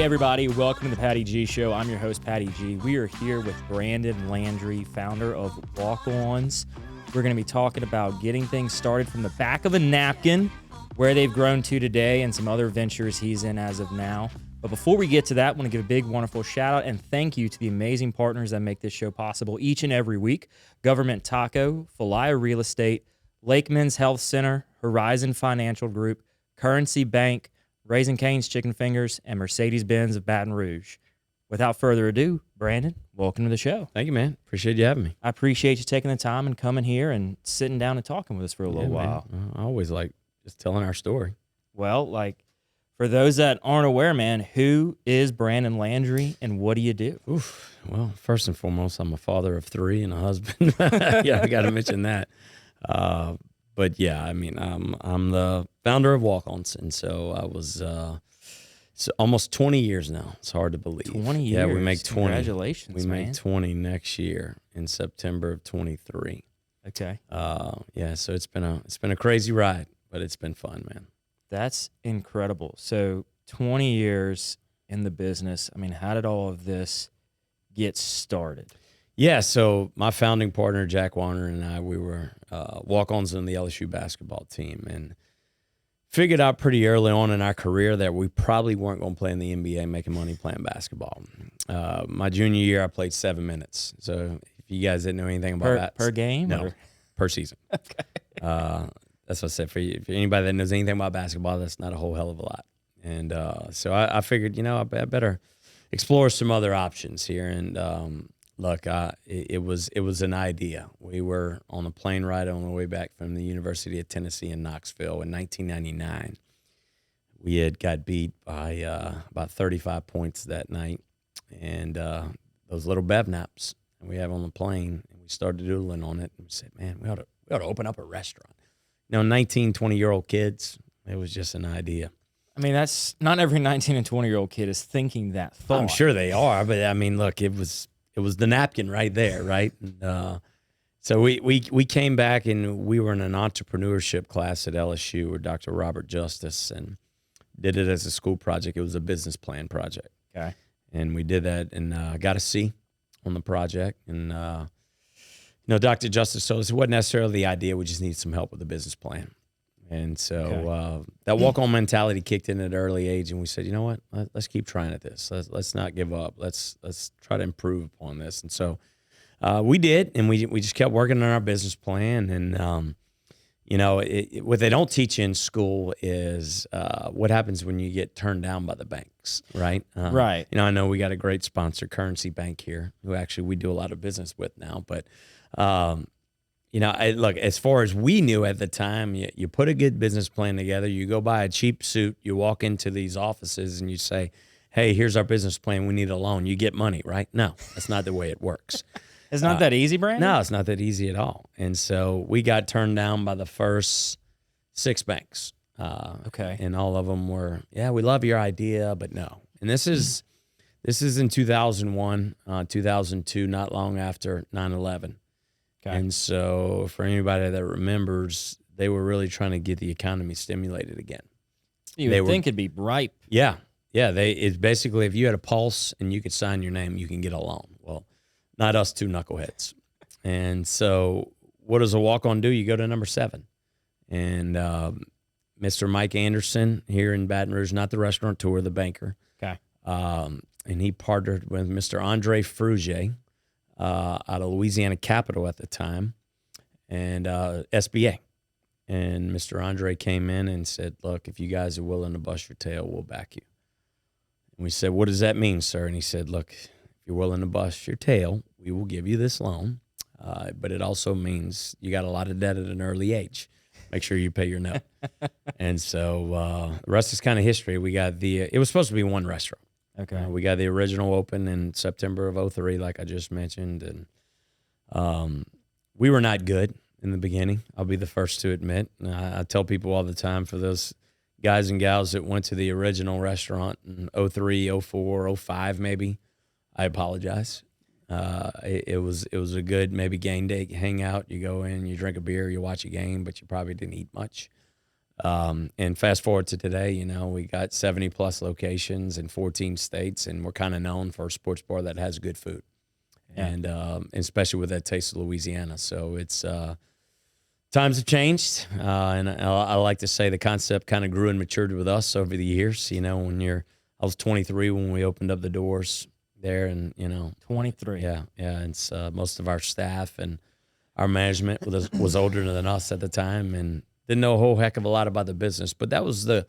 everybody. Welcome to the Patty G Show. I'm your host, Patty G. We are here with Brandon Landry, founder of Walk-Ons. We're going to be talking about getting things started from the back of a napkin, where they've grown to today, and some other ventures he's in as of now. But before we get to that, I want to give a big, wonderful shout-out and thank you to the amazing partners that make this show possible each and every week. Government Taco, Falaya Real Estate, Lakeman's Health Center, Horizon Financial Group, Currency Bank, Raising Cane's Chicken Fingers, and Mercedes-Benz of Baton Rouge. Without further ado, Brandon, welcome to the show. Thank you, man. Appreciate you having me. I appreciate you taking the time and coming here and sitting down and talking with us for a little while. Man. I always like just telling our story. Well, for those that aren't aware, man, who is Brandon Landry and what do you do? Well, first and foremost, I'm a father of 3 and a husband. Yeah, I got to mention that. But yeah, I mean, I'm the founder of Walk-Ons, and so I was almost 20 years now. It's hard to believe. 20 years. Yeah, we make 20. Congratulations, we man. make 20 next year in September of 23. Okay. Yeah, so it's been a crazy ride, but it's been fun, man. That's incredible. So 20 years in the business. I mean, how did all of this get started? Yeah, so my founding partner, Jack Warner, and I, we were walk-ons on the LSU basketball team, and figured out pretty early on in our career that we probably weren't going to play in the NBA making money playing basketball. My junior year, I played 7 minutes. So if you guys didn't know anything about that. Per game? No, per season. Okay. That's what I said. For anybody that knows anything about basketball, that's not a whole hell of a lot. And so I figured, I better explore some other options here. And look, it was an idea. We were on a plane ride on the way back from the University of Tennessee in Knoxville in 1999. We had got beat by about 35 points that night, and those little bev naps we have on the plane, and we started doodling on it, and we said, man, we ought to open up a restaurant. 19, 20-year-old kids, it was just an idea. I mean, that's not every 19 and 20-year-old kid is thinking that thought. I'm sure they are, but I mean, look, it was the napkin right there, right? And, so we came back, and we were in an entrepreneurship class at LSU with Dr. Robert Justice, and did it as a school project. It was a business plan project. Okay. And we did that, and got a C on the project. And, Dr. Justice told us it wasn't necessarily the idea. We just needed some help with the business plan. And so that walk-on mentality kicked in at an early age, and we said, you know what, let's keep trying at this. Let's not give up. Let's try to improve upon this. And so we did, and we just kept working on our business plan. And what they don't teach you in school is what happens when you get turned down by the banks, right? Right. I know we got a great sponsor, Currency Bank here, who actually we do a lot of business with now, but. Look, as far as we knew at the time, you put a good business plan together, you go buy a cheap suit, you walk into these offices and you say, hey, here's our business plan, we need a loan. You get money, right? No, that's not the way it works. It's not that easy, Brandon? No, it's not that easy at all. And so we got turned down by the first 6 banks. Okay. And all of them were, yeah, we love your idea, but no. And this is in 2001, 2002, not long after 9/11. Okay. And so for anybody that remembers, they were really trying to get the economy stimulated again. You would think it'd be ripe. Yeah. Yeah. It's basically, if you had a pulse and you could sign your name, you can get a loan. Well, not us two knuckleheads. And so what does a walk-on do? You go to number 7. And Mr. Mike Anderson here in Baton Rouge, not the restaurateur, the banker. Okay. And he partnered with Mr. Andre Frugier, out of Louisiana Capital at the time, and SBA. And Mr. Andre came in and said, look, if you guys are willing to bust your tail, we'll back you. And we said, what does that mean, sir? And he said, look, if you're willing to bust your tail, we will give you this loan. But it also means you got a lot of debt at an early age. Make sure you pay your note. And so the rest is kind of history. We got it was supposed to be one restaurant. Okay. We got the original open in September of 2003, like I just mentioned. And we were not good in the beginning. I'll be the first to admit. I tell people all the time, for those guys and gals that went to the original restaurant in 2003, 2004, 2005 maybe, I apologize. It was a good maybe game day hangout. You go in, you drink a beer, you watch a game, but you probably didn't eat much. And fast forward to today, you know, we got 70 plus locations in 14 states, and we're kind of known for a sports bar that has good food. Yeah. And especially with that taste of Louisiana. So it's times have changed, and I like to say the concept kind of grew and matured with us over the years. You know, I was 23 when we opened up the doors there, and 23. yeah, it's most of our staff and our management was older than us at the time, and didn't know a whole heck of a lot about the business. But that was the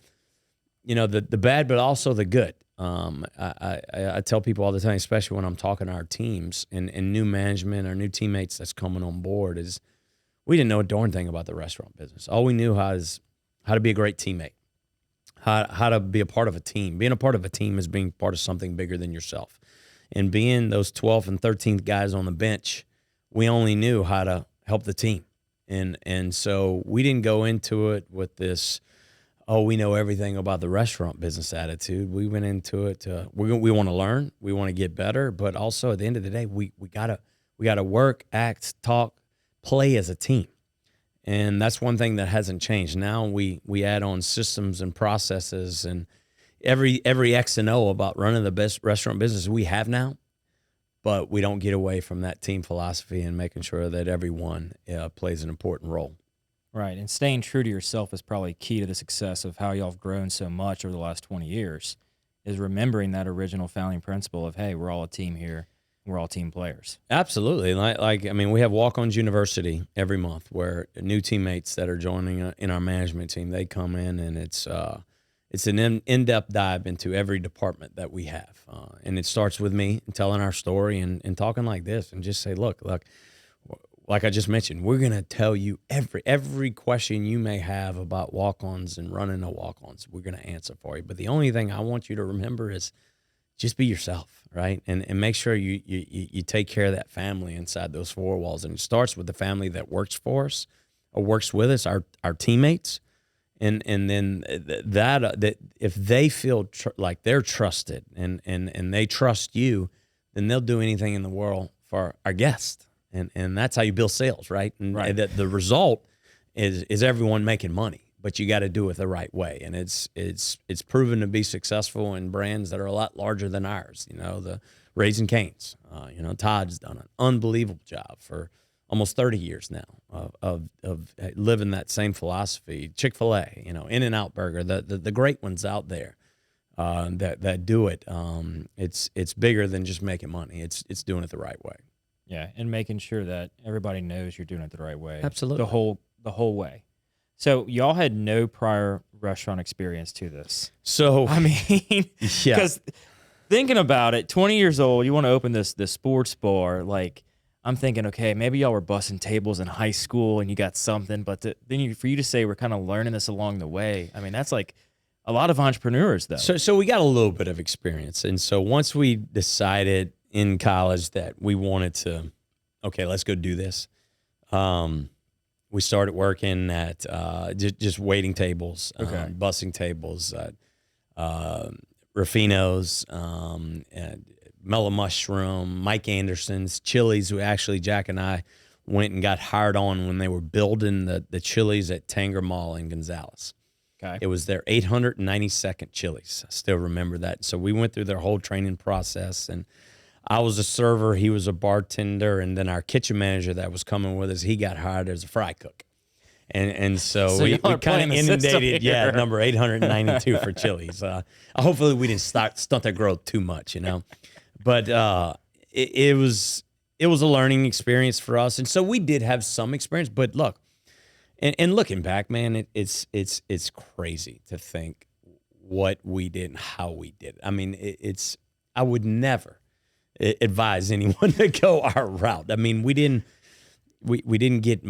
bad, but also the good. I tell people all the time, especially when I'm talking to our teams and new management or new teammates that's coming on board, is we didn't know a darn thing about the restaurant business. All we knew is how to be a great teammate, how to be a part of a team. Being a part of a team is being part of something bigger than yourself. And being those 12th and 13th guys on the bench, we only knew how to help the team. And so we didn't go into it with this, oh, we know everything about the restaurant business attitude. We went into it we want to learn, we want to get better, but also at the end of the day, we gotta work, act, talk, play as a team. And that's one thing that hasn't changed. Now we add on systems and processes and every X and O about running the best restaurant business we have now, but we don't get away from that team philosophy and making sure that everyone plays an important role. Right, and staying true to yourself is probably key to the success of how y'all have grown so much over the last 20 years, is remembering that original founding principle of, hey, we're all a team here. We're all team players. Absolutely. We have Walk-Ons University every month where new teammates that are joining in our management team, they come in, and it's an in-depth dive into every department that we have. And it starts with me telling our story and talking like this and just say, look, like I just mentioned, we're going to tell you every question you may have about walk-ons and running a walk-ons, we're going to answer for you. But the only thing I want you to remember is just be yourself, right? And make sure you take care of that family inside those four walls. And it starts with the family that works for us or works with us, our teammates. And then that if they feel like they're trusted and they trust you, then they'll do anything in the world for our guests. And that's how you build sales, right? And right. The result is everyone making money, but you got to do it the right way. And it's proven to be successful in brands that are a lot larger than ours. You know, the Raising Cane's. Todd's done an unbelievable job for almost 30 years now of living that same philosophy. Chick-fil-A, In-N-Out Burger, the great ones out there that do it. It's bigger than just making money. It's doing it the right way. Yeah, and making sure that everybody knows you're doing it the right way. Absolutely. The whole way. So y'all had no prior restaurant experience to this. So I mean, yeah. Because thinking about it, 20 years old, you want to open this sports bar. Like, I'm thinking, okay, maybe y'all were bussing tables in high school and you got something, but for you to say we're kind of learning this along the way, I mean, that's like a lot of entrepreneurs, though. So we got a little bit of experience, and so once we decided in college that we wanted to, okay, let's go do this. We started working at just waiting tables, bussing tables, Rufino's, and Mellow Mushroom, Mike Anderson's, Chili's. Who actually Jack and I went and got hired on when they were building the Chili's at Tanger Mall in Gonzales. Okay. It was their 892nd Chili's. I still remember that. So we went through their whole training process, and I was a server, he was a bartender, and then our kitchen manager that was coming with us, he got hired as a fry cook. And so we kind of inundated, number 892 for Chili's. Hopefully we didn't stunt their growth too much, But it was a learning experience for us. And so we did have some experience, but look, and looking back, man, it's crazy to think what we did and how we did it. I mean, I would never advise anyone to go our route. I mean, we didn't get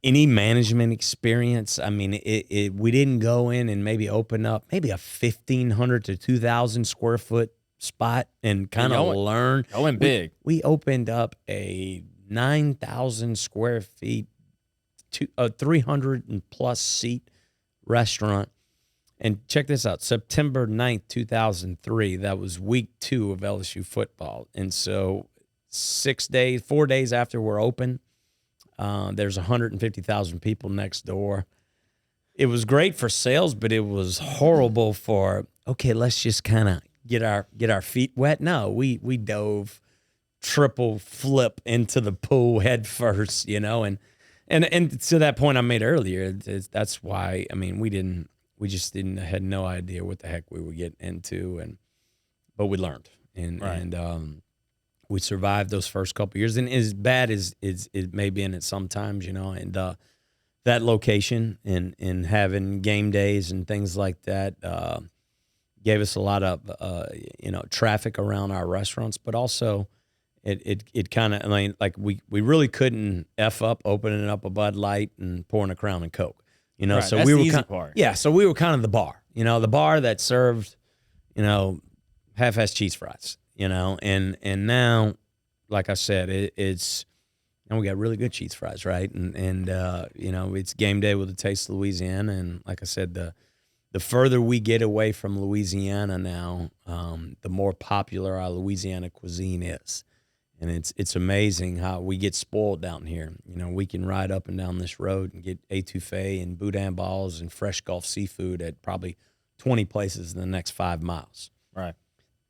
any management experience. I mean, we didn't go in and maybe open up maybe a 1,500 to 2,000 square foot spot and kind of learn. Going big. We opened up a 9,000 square feet, 300 and plus seat restaurant. And check this out, September 9th, 2003, that was week 2 of LSU football. And so 4 days after we're open, there's 150,000 people next door. it was great for sales, but it was horrible for, okay, let's just kind of get our feet wet. No, we dove triple flip into the pool head first, and to that point I made earlier, that's why, I mean, we just had no idea what the heck we were getting into, but we learned, and we survived those first couple of years. And as bad as it may be in it sometimes, and that location and having game days and things like that gave us a lot of traffic around our restaurants, but also it kind of, I mean, like we really couldn't F up opening up a Bud Light and pouring a Crown and Coke, Right, so that's we the were easy part. Yeah, so we were kind of the bar that served, half-ass cheese fries, and now, like I said, it's, and we got really good cheese fries, right? And it's game day with the taste of Louisiana, and like I said, the further we get away from Louisiana now, the more popular our Louisiana cuisine is. And it's amazing how we get spoiled down here. We can ride up and down this road and get etouffee and boudin balls and fresh Gulf seafood at probably 20 places in the next 5 miles. Right.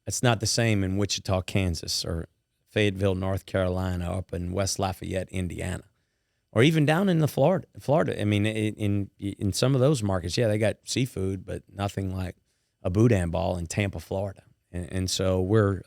It's not the same in Wichita, Kansas, or Fayetteville, North Carolina, up in West Lafayette, Indiana, or even down in Florida. I mean, in some of those markets, yeah, they got seafood, but nothing like a boudin ball in Tampa, Florida. And so we're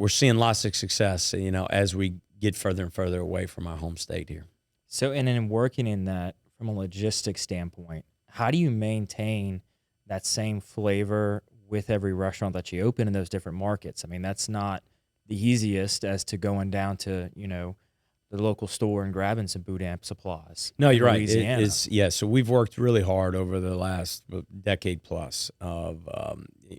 seeing lots of success, as we get further and further away from our home state here. So, and in working in that from a logistics standpoint, how do you maintain that same flavor with every restaurant that you open in those different markets? I mean, that's not the easiest as to going down to, the local store and grabbing some boudin supplies. No, you're right. Louisiana. So we've worked really hard over the last decade plus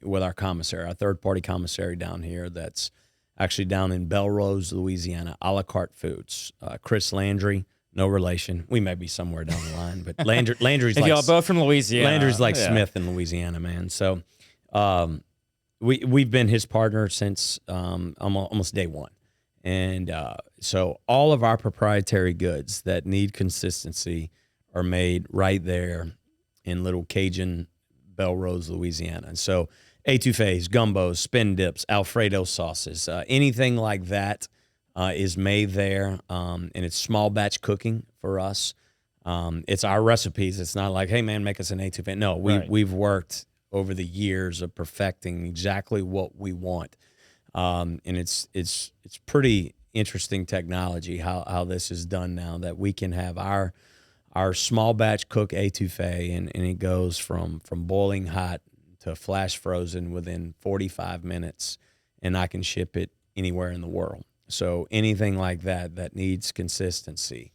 with our commissary, our third-party commissary down here that's actually down in Bistreaux, Louisiana, a la carte foods. Chris Landry, no relation. We may be somewhere down the line, but Landry's if like y'all both from Louisiana. Landry's like Smith in Louisiana, man. So we've been his partner since almost day one. And so all of our proprietary goods that need consistency are made right there in little Cajun Bistreaux, Louisiana. And so etouffees, gumbos, spin dips, Alfredo sauces, anything like that is made there. And it's small batch cooking for us. It's our recipes. It's not like, hey, man, make us an etouffee. No, we've worked over the years of perfecting exactly what we want. And it's pretty interesting technology how this is done now, that we can have our small batch cook etouffee and it goes from boiling hot to flash frozen within 45 minutes, and I can ship it anywhere in the world. So anything like that needs consistency.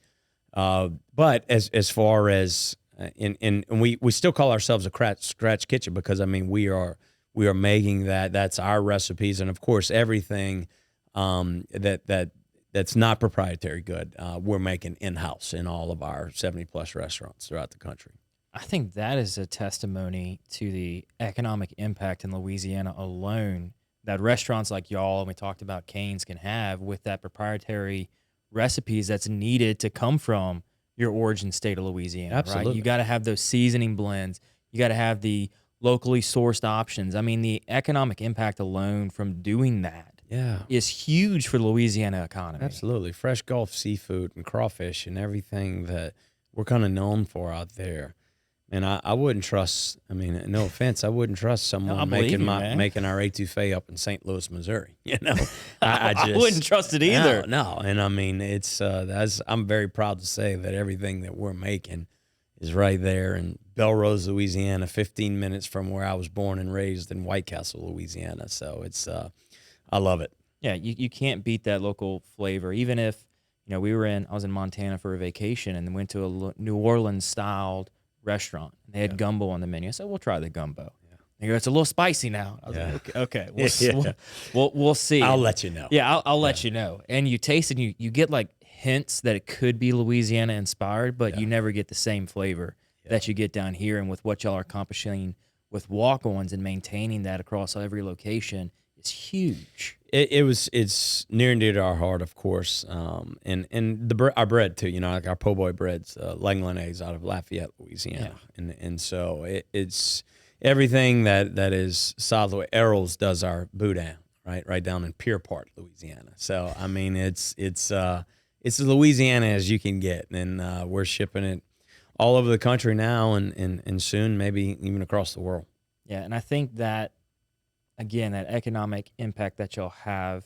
But as far as and we still call ourselves a scratch kitchen, because I mean we are making that's our recipes, and of course everything that's not proprietary good we're making in-house in all of our 70+ restaurants throughout the country. I think that is a testimony to the economic impact in Louisiana alone that restaurants like y'all, and we talked about Cane's, can have with that proprietary recipes that's needed to come from your origin state of Louisiana. Absolutely. Right? You got to have those seasoning blends. You got to have the locally sourced options. I mean, the economic impact alone from doing that is huge for the Louisiana economy. Absolutely. Fresh Gulf seafood and crawfish and everything that we're kind of known for out there. And I wouldn't trust, I mean, no offense, I wouldn't trust someone making our etouffee up in St. Louis, Missouri. I wouldn't trust it either. No. And I mean, it's I'm very proud to say that everything that we're making is right there in Bistreaux, Louisiana, 15 minutes from where I was born and raised in White Castle, Louisiana. So it's I love it. Yeah, you can't beat that local flavor. Even if, I was in Montana for a vacation and went to a New Orleans styled restaurant. They had gumbo on the menu. I said, we'll try the gumbo. They go, it's a little spicy now. I was like, okay. We'll see. I'll let you know. Yeah, I'll let you know. And you taste it, and you get like hints that it could be Louisiana inspired, but you never get the same flavor that you get down here. And with what y'all are accomplishing with walk-ons and maintaining that across every location, it's huge. It's near and dear to our heart, of course, and our bread too. Like our po' boy breads, Langland eggs out of Lafayette, Louisiana, and so it's everything that is solid. Errol's does our boudin, right down in Pier Park, Louisiana. So I mean, it's as Louisiana as you can get, and we're shipping it all over the country now, and soon maybe even across the world. Yeah, and I think that, again, that economic impact that y'all have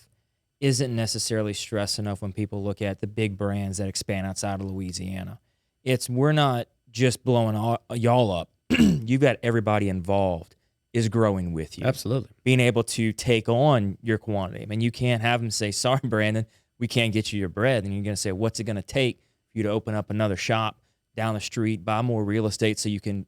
isn't necessarily stressed enough when people look at the big brands that expand outside of Louisiana. We're not just blowing y'all up. You've got everybody involved is growing with you. Absolutely. Being able to take on your quantity. I mean, you can't have them say, sorry, Brandon, we can't get you your bread. And you're going to say, what's it going to take for you to open up another shop down the street, buy more real estate so you can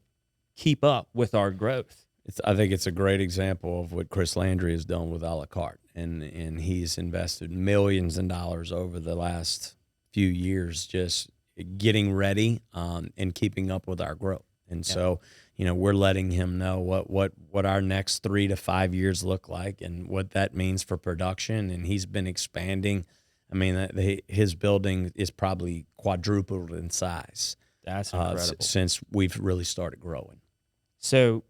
keep up with our growth? I think it's a great example of what Chris Landry has done with a la carte, and he's invested millions of dollars over the last few years just getting ready and keeping up with our growth. And so, we're letting him know what our next 3 to 5 years look like and what that means for production. And he's been expanding. I mean, his building is probably quadrupled in size. That's incredible. Since we've really started growing. So,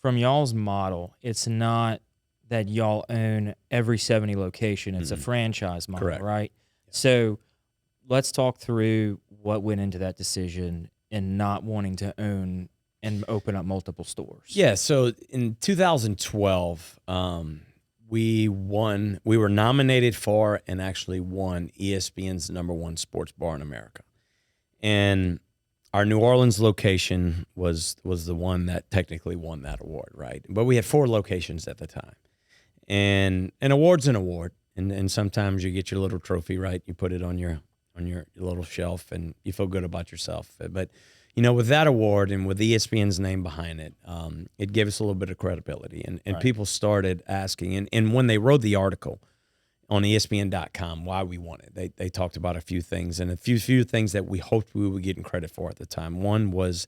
from y'all's model, it's not that y'all own every 70 location. It's a franchise model, Correct. right? Yeah. So let's talk through what went into that decision and not wanting to own and open up multiple stores. Yeah, so in 2012, we were nominated for and actually won ESPN's #1 sports bar in America. And our New Orleans location was the one that technically won that award, right? But we had 4 locations at the time. And an award's an award. And sometimes you get your little trophy, right? You put it on your little shelf and you feel good about yourself. But, with that award and with ESPN's name behind it, it gave us a little bit of credibility. And Right. people started asking. And when they wrote the article on ESPN.com, why we won it, they talked about a few things, and a few things that we hoped we would get credit for at the time. One was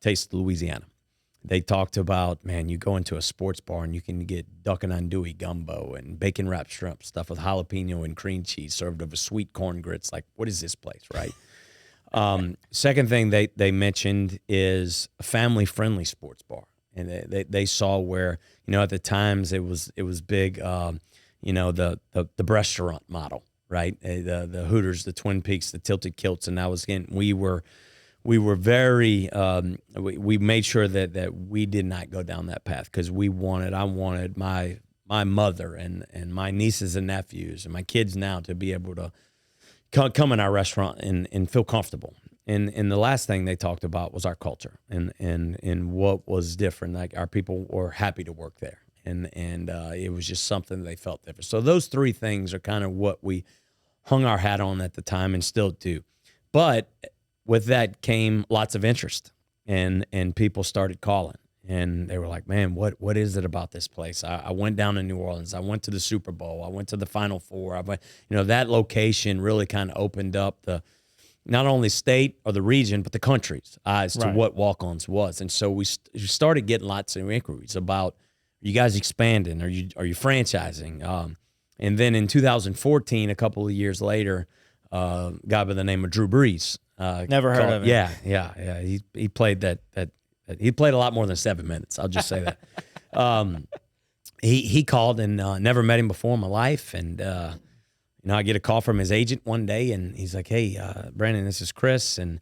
Taste of Louisiana. They talked about, man, you go into a sports bar and you can get duck and andouille gumbo and bacon wrapped shrimp stuffed with jalapeno and cream cheese served over sweet corn grits. Like, what is this place, right? Second thing they mentioned is a family-friendly sports bar. And they saw where, at the times it was big, the restaurant model, right? The Hooters, the Twin Peaks, the Tilted Kilts. And that was, again, we were very, we made sure that we did not go down that path because I wanted my mother and my nieces and nephews and my kids now to be able to come in our restaurant and feel comfortable. And the last thing they talked about was our culture and what was different. Like, our people were happy to work there. And it was just something they felt different. So those 3 things are kind of what we hung our hat on at the time and still do. But with that came lots of interest, and people started calling. And they were like, man, what is it about this place? I went down to New Orleans. I went to the Super Bowl. I went to the Final Four. I went, that location really kind of opened up the not only state or the region, but the country's eyes to what Walk-Ons was. And so we started getting lots of inquiries about, are you guys expanding? Are you franchising? And then in 2014, a couple of years later, a guy by the name of Drew Brees. Never heard of him. Yeah. He played that. He played a lot more than 7 minutes. I'll just say that. He called and never met him before in my life. And, I get a call from his agent one day, and he's like, hey, Brandon, this is Chris. And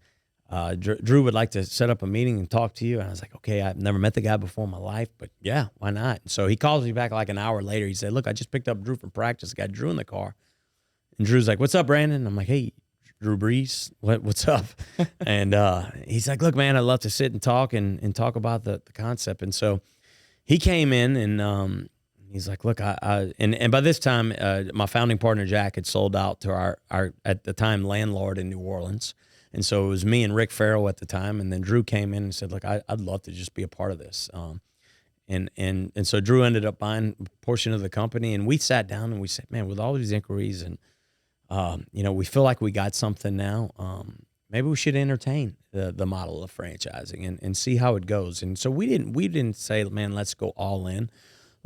Drew would like to set up a meeting and talk to you. And I was like, okay, I've never met the guy before in my life, but yeah, why not? And so he calls me back like an hour later. He said, look, I just picked up Drew from practice. Got Drew in the car. And Drew's like, what's up, Brandon? I'm like, hey, Drew Brees, what's up? And he's like, look, man, I'd love to sit and talk and talk about the concept. And so he came in and he's like, look, and by this time, my founding partner, Jack, had sold out to our at the time, landlord in New Orleans. And so it was me and Rick Farrell at the time. And then Drew came in and said, look, I'd love to just be a part of this. And so Drew ended up buying a portion of the company. And we sat down and we said, man, with all these inquiries and, we feel like we got something now. Maybe we should entertain the model of franchising and see how it goes. And so we didn't say, man, let's go all in.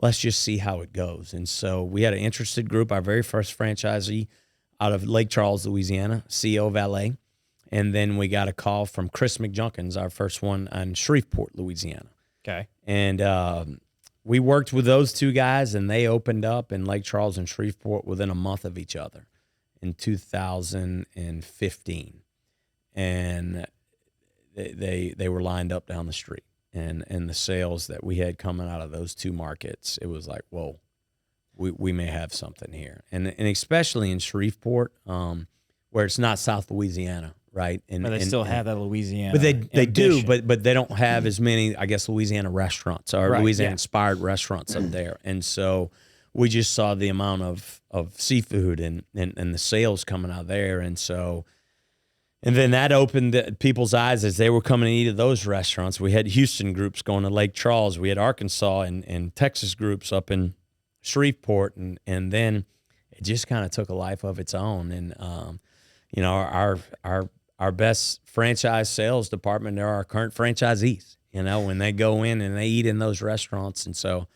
let's just see how it goes. And so we had an interested group, our very first franchisee out of Lake Charles, Louisiana, CO Valet. And then we got a call from Chris McJunkins, our first one in Shreveport, Louisiana. Okay. And we worked with those two guys, and they opened up in Lake Charles and Shreveport within a month of each other in 2015. And they were lined up down the street. And the sales that we had coming out of those two markets, it was like, whoa, we may have something here. And especially in Shreveport, where it's not South Louisiana. Right, but they still have that Louisiana. But they do, ambition. but they don't have as many, I guess, Louisiana restaurants or Right, Louisiana-inspired restaurants up there. And so we just saw the amount of seafood and the sales coming out there. And then that opened people's eyes as they were coming to eat at those restaurants. We had Houston groups going to Lake Charles. We had Arkansas and Texas groups up in Shreveport. And then it just kind of took a life of its own. And, our best franchise sales department are our current franchisees, when they go in and they eat in those restaurants. And so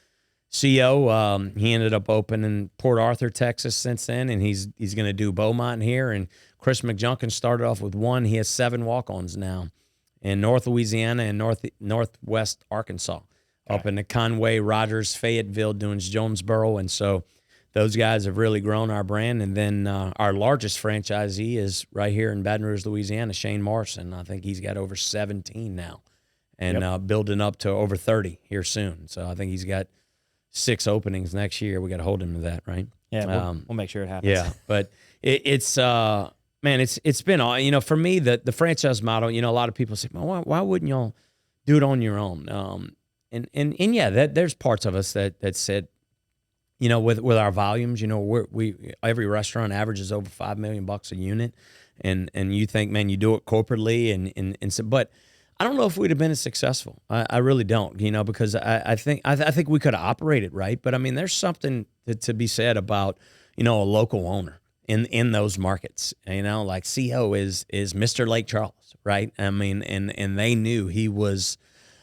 CO, he ended up opening Port Arthur, Texas since then, and he's going to do Beaumont here. And Chris McJunkin started off with one. He has 7 walk-ons now in North Louisiana and Northwest Arkansas, up in the Conway, Rogers, Fayetteville, doing Jonesboro. And so those guys have really grown our brand. And then our largest franchisee is right here in Baton Rouge, Louisiana, Shane Morrison. I think he's got over 17 now and building up to over 30 here soon. So I think he's got 6 openings next year. We got to hold him to that, right? Yeah, we'll make sure it happens. Yeah, but it's been, for me, the franchise model, a lot of people say, well, why wouldn't y'all do it on your own? And there's parts of us that said, with our volumes, we every restaurant averages over $5 million a unit, and you think, man, you do it corporately, and so, but I don't know if we'd have been as successful. I really don't, because I think we could have operated right, but I mean, there's something to be said about a local owner in those markets. Like CO is Mr. Lake Charles, right? I mean, and they knew he was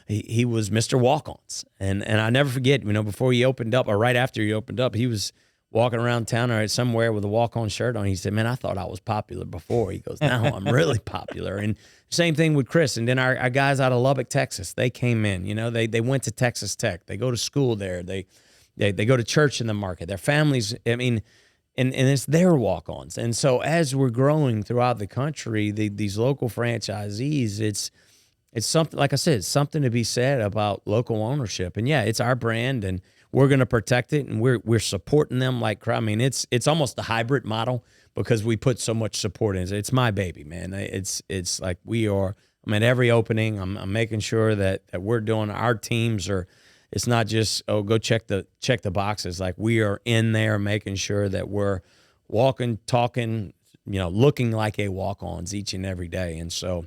Mr. Walk-Ons. And I never forget, before he opened up or right after he opened up, he was walking around town or somewhere with a walk-on shirt on. He said, man, I thought I was popular before. He goes, now I'm really popular. And same thing with Chris. And then our guys out of Lubbock, Texas, they came in, they went to Texas Tech. They go to school there. They go to church in the market. Their families, and it's their walk-ons. And so as we're growing throughout the country, these local franchisees, it's something, like I said, it's something to be said about local ownership. And yeah, it's our brand, and we're going to protect it, and we're supporting them like crap. I mean, it's almost a hybrid model because we put so much support in it. It's my baby, man. It's like we are. I'm at every opening. I'm making sure that we're doing, our teams are. It's not just go check the boxes. Like, we are in there making sure that we're walking, talking, looking like a walk-ons each and every day. And so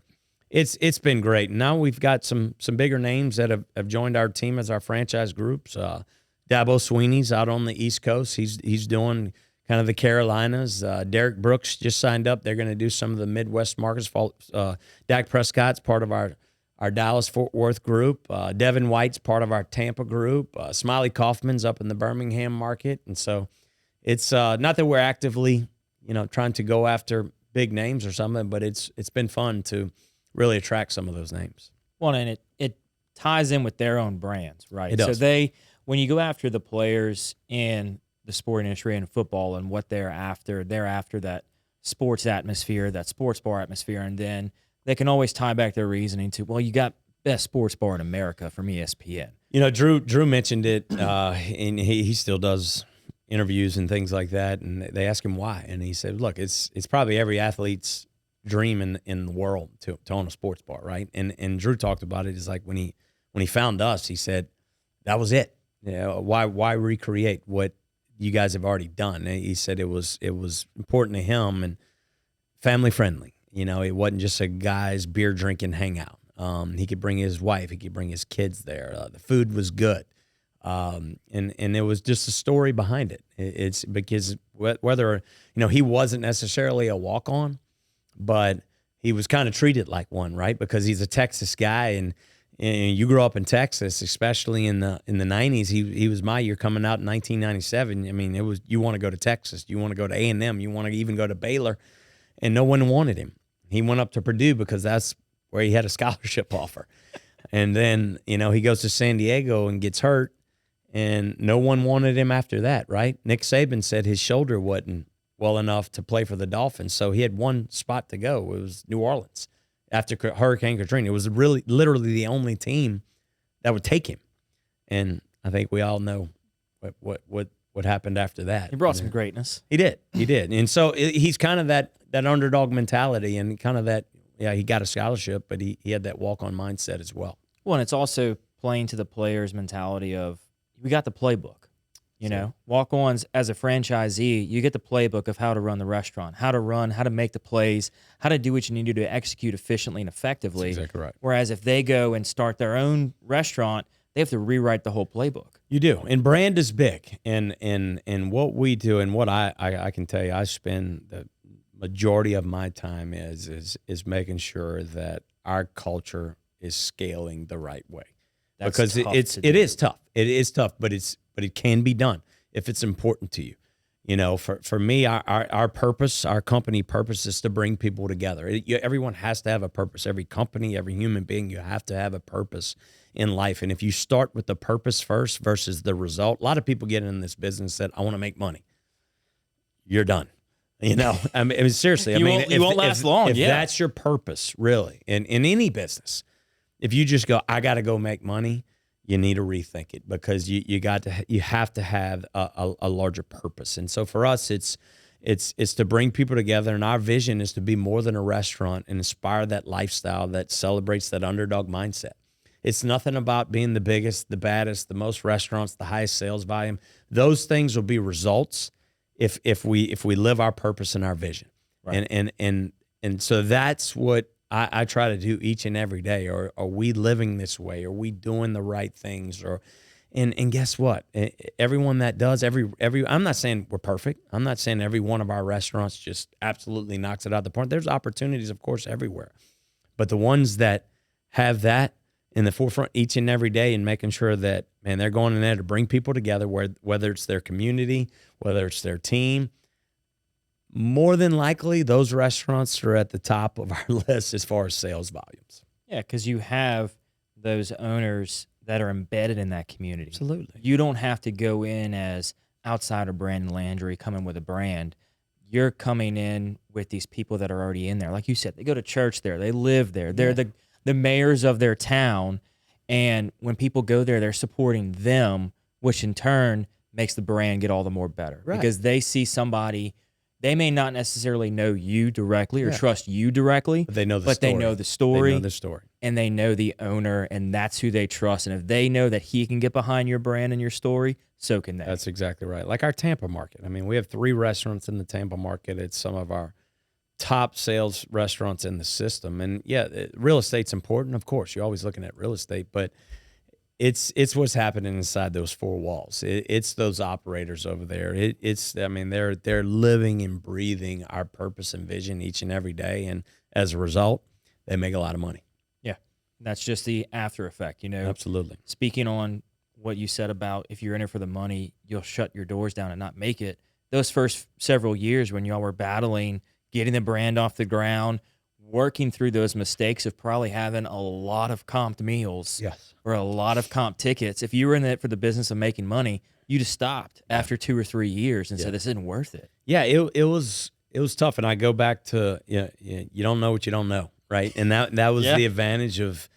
it's been great. Now we've got some bigger names that have joined our team as our franchise groups. Dabo Sweeney's out on the East Coast. He's doing kind of the Carolinas. Derek Brooks just signed up. They're going to do some of the Midwest markets. Dak Prescott's part of our Dallas-Fort Worth group. Devin White's part of our Tampa group. Smiley Kaufman's up in the Birmingham market. And so it's not that we're actively, trying to go after big names or something, but it's been fun to really attract some of those names. Well, and it ties in with their own brands, right? It does. So when you go after the players in the sport industry and football and what they're after that sports atmosphere, that sports bar atmosphere, and then they can always tie back their reasoning to, well, you got best sports bar in America from ESPN. Drew mentioned it, and he still does interviews and things like that, and they ask him why, and he said, look, it's probably every athlete's dream in the world to own a sports bar, right? And Drew talked about it. Is like when he found us, he said that was it. Why recreate what you guys have already done? And he said it was important to him and family friendly. It wasn't just a guy's beer drinking hangout. He could bring his wife, he could bring his kids there. The food was good, and it was just a story behind it. It's because whether he wasn't necessarily a walk on, but he was kind of treated like one, right? Because he's a Texas guy, and And you grew up in Texas, especially in the 90s. He was my year coming out in 1997. I mean, it was, you want to go to Texas, you want to go to A&M, you want to even go to Baylor, and no one wanted him. He went up to Purdue because that's where he had a scholarship offer. And then, you know, he goes to San Diego and gets hurt, and no one wanted him after that, right? Nick Saban said his shoulder wasn't well enough to play for the Dolphins, so he had one spot to go. It was New Orleans. After Hurricane Katrina, it was really literally the only team that would take him, and I think we all know what happened after that. He brought some greatness. He did, and so he's kind of that underdog mentality, and kind of that. Yeah, he got a scholarship, but he had that walk-on mindset as well. Well, and it's also playing to the players' mentality of we got the playbook. You know, walk-ons as a franchisee, you get the playbook of how to run the restaurant, how to make the plays, how to do what you need to do to execute efficiently and effectively. That's exactly right. Whereas if they go and start their own restaurant, they have to rewrite the whole playbook. You do, and brand is big, and what we do, and what I can tell you, I spend the majority of my time is making sure that our culture is scaling the right way. That's because tough it is tough. It is tough, but it can be done if it's important to you. You know, for me, our purpose, our company purpose is to bring people together. Everyone has to have a purpose. Every company, every human being, you have to have a purpose in life. And if you start with the purpose first versus the result, a lot of people get in this business that I want to make money. You're done. You know, I mean, seriously, you won't last long. If that's your purpose, really, in any business, if you just go, I got to go make money, you need to rethink it, because you have to have a larger purpose. And so for us, it's to bring people together, and our vision is to be more than a restaurant and inspire that lifestyle that celebrates that underdog mindset. It's nothing about being the biggest, the baddest, the most restaurants, the highest sales volume. Those things will be results if we live our purpose and our vision. Right. And so that's what I try to do each and every day. Are we living this way? Are we doing the right things? And guess what? Everyone that does, every I'm not saying we're perfect. I'm not saying every one of our restaurants just absolutely knocks it out of the park. There's opportunities, of course, everywhere. But the ones that have that in the forefront each and every day, and making sure that, man, they're going in there to bring people together, whether it's their community, whether it's their team, more than likely those restaurants are at the top of our list as far as sales volumes. Yeah, because you have those owners that are embedded in that community. Absolutely. You don't have to go in as outsider Brandon Landry coming with a brand. You're coming in with these people that are already in there. Like you said, they go to church there. They live there. They're the mayors of their town. And when people go there, they're supporting them, which in turn makes the brand get all the more better. Right. Because they see somebody, they may not necessarily know you directly or trust you directly, but they know the story. They know the story. They know the story. And they know the owner, and that's who they trust. And if they know that he can get behind your brand and your story, so can they. That's exactly right. Like our Tampa market. I mean, we have 3 restaurants in the Tampa market. It's some of our top sales restaurants in the system. And yeah, real estate's important. Of course, you're always looking at real estate, but it's what's happening inside those 4 walls. It's those operators over there. They're living and breathing our purpose and vision each and every day. And as a result, they make a lot of money. Yeah. That's just the after effect, you know. Absolutely. Speaking on what you said about if you're in it for the money, you'll shut your doors down and not make it. Those first several years when y'all were battling, getting the brand off the ground, working through those mistakes of probably having a lot of comped meals or a lot of comp tickets. If you were in it for the business of making money, you just stopped after 2 or 3 years and said, this isn't worth it. Yeah, it was tough. And I go back to, you don't know what you don't know, right? And that was the advantage of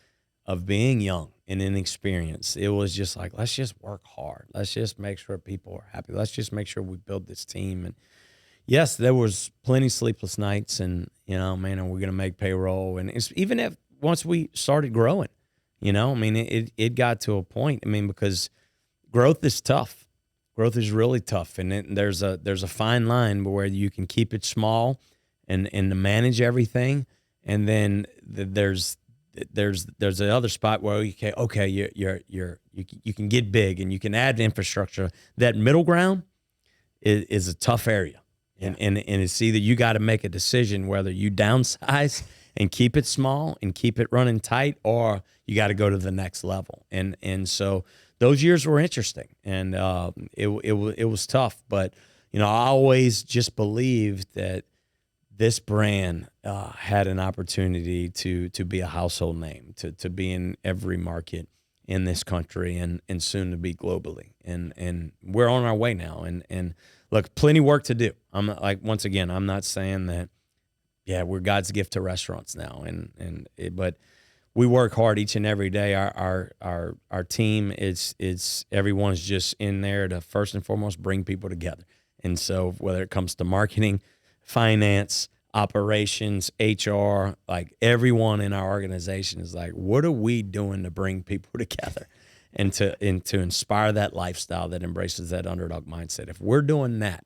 being young and inexperienced. It was just like, let's just work hard. Let's just make sure people are happy. Let's just make sure we build this team. And yes, there was plenty of sleepless nights, and, are we going to make payroll? And it's, even if once we started growing, it got to a point, because growth is tough. Growth is really tough. And there's a fine line where you can keep it small and manage everything. And then there's the other spot where you can get big and you can add infrastructure. That middle ground is a tough area. Yeah. And it's either you got to make a decision whether you downsize and keep it small and keep it running tight, or you got to go to the next level. And so those years were interesting, and it was tough. But I always just believed that this brand had an opportunity to be a household name, to be in every market in this country, and soon to be globally. And we're on our way now. And look, plenty work to do. I'm not, like, once again, I'm not saying that, we're God's gift to restaurants now, but we work hard each and every day. Our team is everyone's just in there to first and foremost bring people together. And so whether it comes to marketing, finance, operations, HR, like everyone in our organization is like, what are we doing to bring people together and to inspire that lifestyle that embraces that underdog mindset? If we're doing that,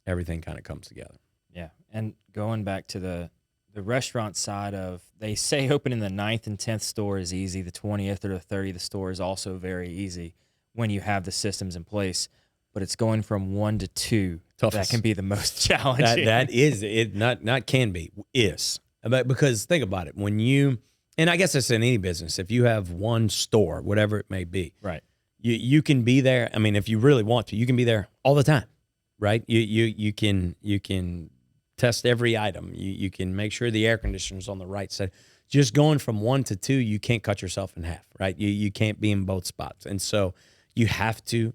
everything kind of comes together. Yeah. And going back to the restaurant side of, they say opening the 9th and 10th store is easy. The 20th or the 30th store is also very easy when you have the systems in place. But it's going from 1 to 2 that can be the most challenging. That is it. Not can be, is. But because think about it, and I guess it's in any business, if you have one store, whatever it may be, right? You can be there. I mean, if you really want to, you can be there all the time, right? You can test every item. You can make sure the air conditioner's on the right side. Just going from 1 to 2, you can't cut yourself in half, right? You can't be in both spots, and so you have to.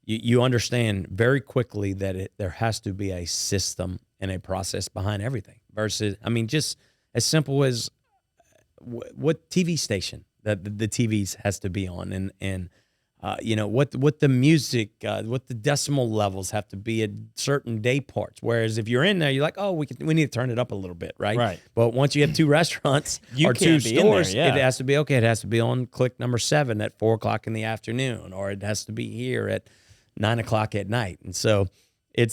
You understand very quickly that there has to be a system and a process behind everything versus, I mean, just as simple as what TV station that the TVs has to be on and what the music, what the decimal levels have to be at certain day parts. Whereas if you're in there, you're like, oh, we need to turn it up a little bit, right? Right. But once you have 2 restaurants or 2 stores, it has to be okay. It has to be on click number 7 at 4 o'clock in the afternoon, or it has to be here at 9 o'clock at night. And so it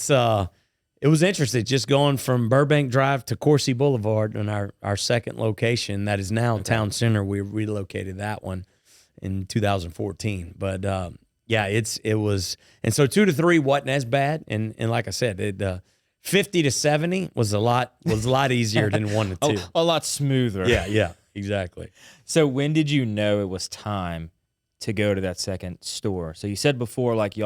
was interesting just going from Burbank Drive to Coursey Boulevard in our second location that is now Town Center. We relocated that one in 2014. But it was, and so 2 to 3 wasn't as bad. And like I said, 50 to 70 was a lot easier than 1 to 2. A lot smoother. Yeah, exactly. So when did you know it was time to go to that second store? So you said before, like,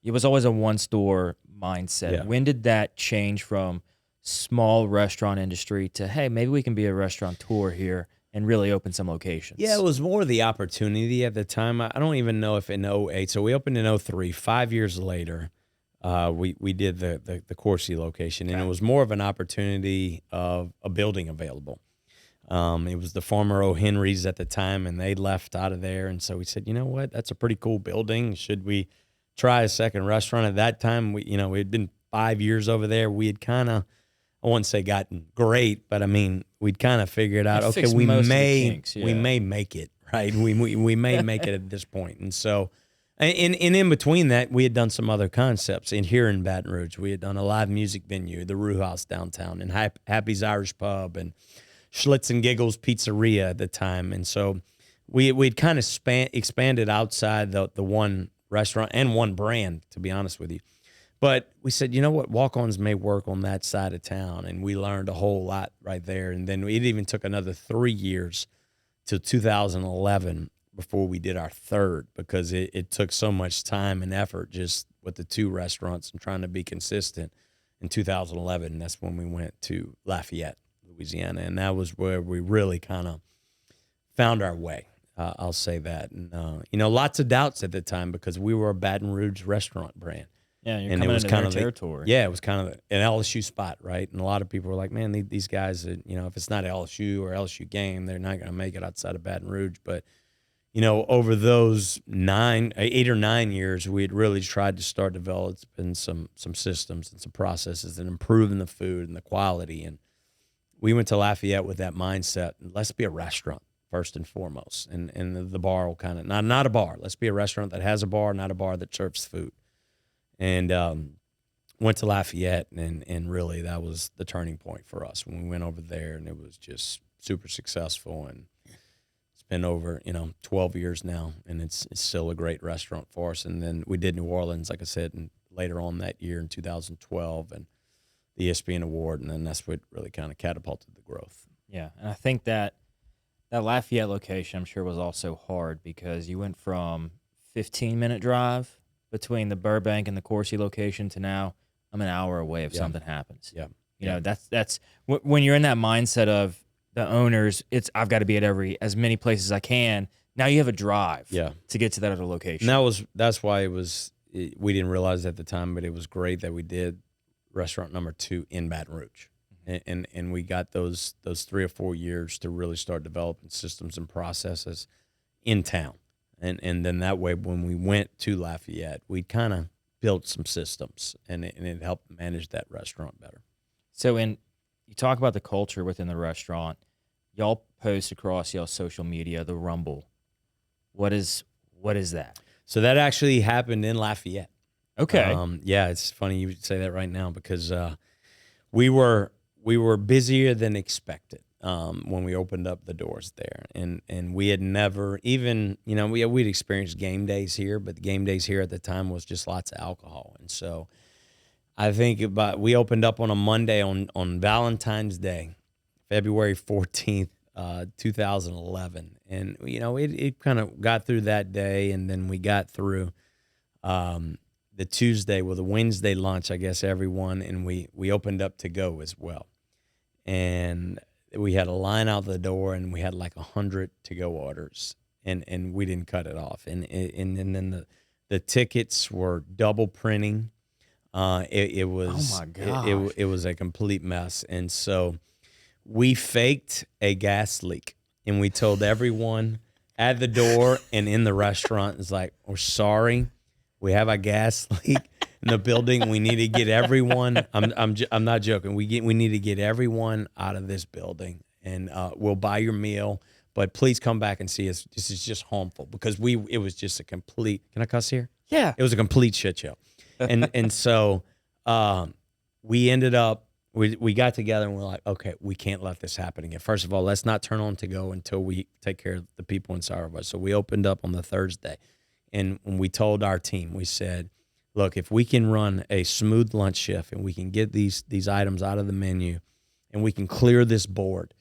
it was always a 1-store mindset. Yeah. When did that change from small restaurant industry to, hey, maybe we can be a restaurateur here and really open some locations? Yeah, it was more the opportunity at the time. I don't even know if in 08. So we opened in 03. 5 years later, we did the Coursey location, and it was more of an opportunity of a building available. It was the former O'Henry's at the time, and they left out of there. And so we said, you know what, that's a pretty cool building. Should we try a second restaurant? At that time, we had been 5 years over there. We had kind of, I wouldn't say gotten great, but I mean, we'd kind of figured out, okay, we may make it, right? We may make it at this point. And so, and in between that, we had done some other concepts. Here in Baton Rouge, we had done a live music venue, the Rue House downtown, and Happy's Irish Pub, and Schlitz and Giggles Pizzeria at the time. And so we'd kind of expanded outside the one restaurant and one brand, to be honest with you. But we said, you know what, walk-ons may work on that side of town, and we learned a whole lot right there. And then it even took another 3 years till 2011 before we did our third, because it took so much time and effort just with the 2 restaurants and trying to be consistent. In 2011, that's when we went to Lafayette, Louisiana, and that was where we really kind of found our way. I'll say that. And, lots of doubts at the time because we were a Baton Rouge restaurant brand. Yeah, you're coming into their territory. It was kind of an LSU spot, right? And a lot of people were like, man, these guys, if it's not LSU or LSU game, they're not going to make it outside of Baton Rouge. But, over those 8 or 9 years, we had really tried to start developing some systems and some processes and improving the food and the quality. And we went to Lafayette with that mindset. Let's be a restaurant first and foremost. And the bar will kind of, not a bar. Let's be a restaurant that has a bar, not a bar that serves food. And went to Lafayette, and really that was the turning point for us when we went over there, and it was just super successful. And it's been over 12 years now, and it's still a great restaurant for us. And then we did New Orleans, like I said, and later on that year in 2012, and the ESPN award, and then that's what really kind of catapulted the growth. Yeah, and I think that Lafayette location, I'm sure, was also hard because you went from 15-minute drive between the Burbank and the Coursey location to now I'm an hour away if Yeah. something happens. Yeah. You know, that's when you're in that mindset of the owners, I've got to be at as many places as I can. Now you have a drive to get to that other location. And that's why we didn't realize at the time, but it was great that we did restaurant number 2 in Baton Rouge. And we got those 3 or 4 years to really start developing systems and processes in town. And then that way, when we went to Lafayette, we kind of built some systems, and it helped manage that restaurant better. So you talk about the culture within the restaurant, y'all post across y'all's social media, the Rumble. What is that? So that actually happened in Lafayette. Okay. Yeah, it's funny you say that right now because we were busier than expected when we opened up the doors there, and we had never even we'd experienced game days here, but the game days here at the time was just lots of alcohol, and so I think we opened up on a Monday on Valentine's Day, February 14th, 2011, and it kind of got through that day, and then we got through the Tuesday with a Wednesday lunch, I guess everyone, and we opened up to go as well. And we had a line out the door, and we had like 100 to-go orders, and we didn't cut it off. And then the tickets were double printing. It was, oh my gosh. It was a complete mess. And so we faked a gas leak, and we told everyone at the door and in the restaurant, it's like, we're sorry, we have a gas leak in the building. We need to get everyone. I'm not joking. We need to get everyone out of this building, and we'll buy your meal, but please come back and see us. This is just harmful because it was just a complete. Can I cuss here? Yeah. It was a complete shit show, and so we ended up. We got together and we're like, okay, we can't let this happen again. First of all, let's not turn on to go until we take care of the people inside of us. So we opened up on the Thursday, and when we told our team, we said, look, if we can run a smooth lunch shift and we can get these items out of the menu and we can clear this board,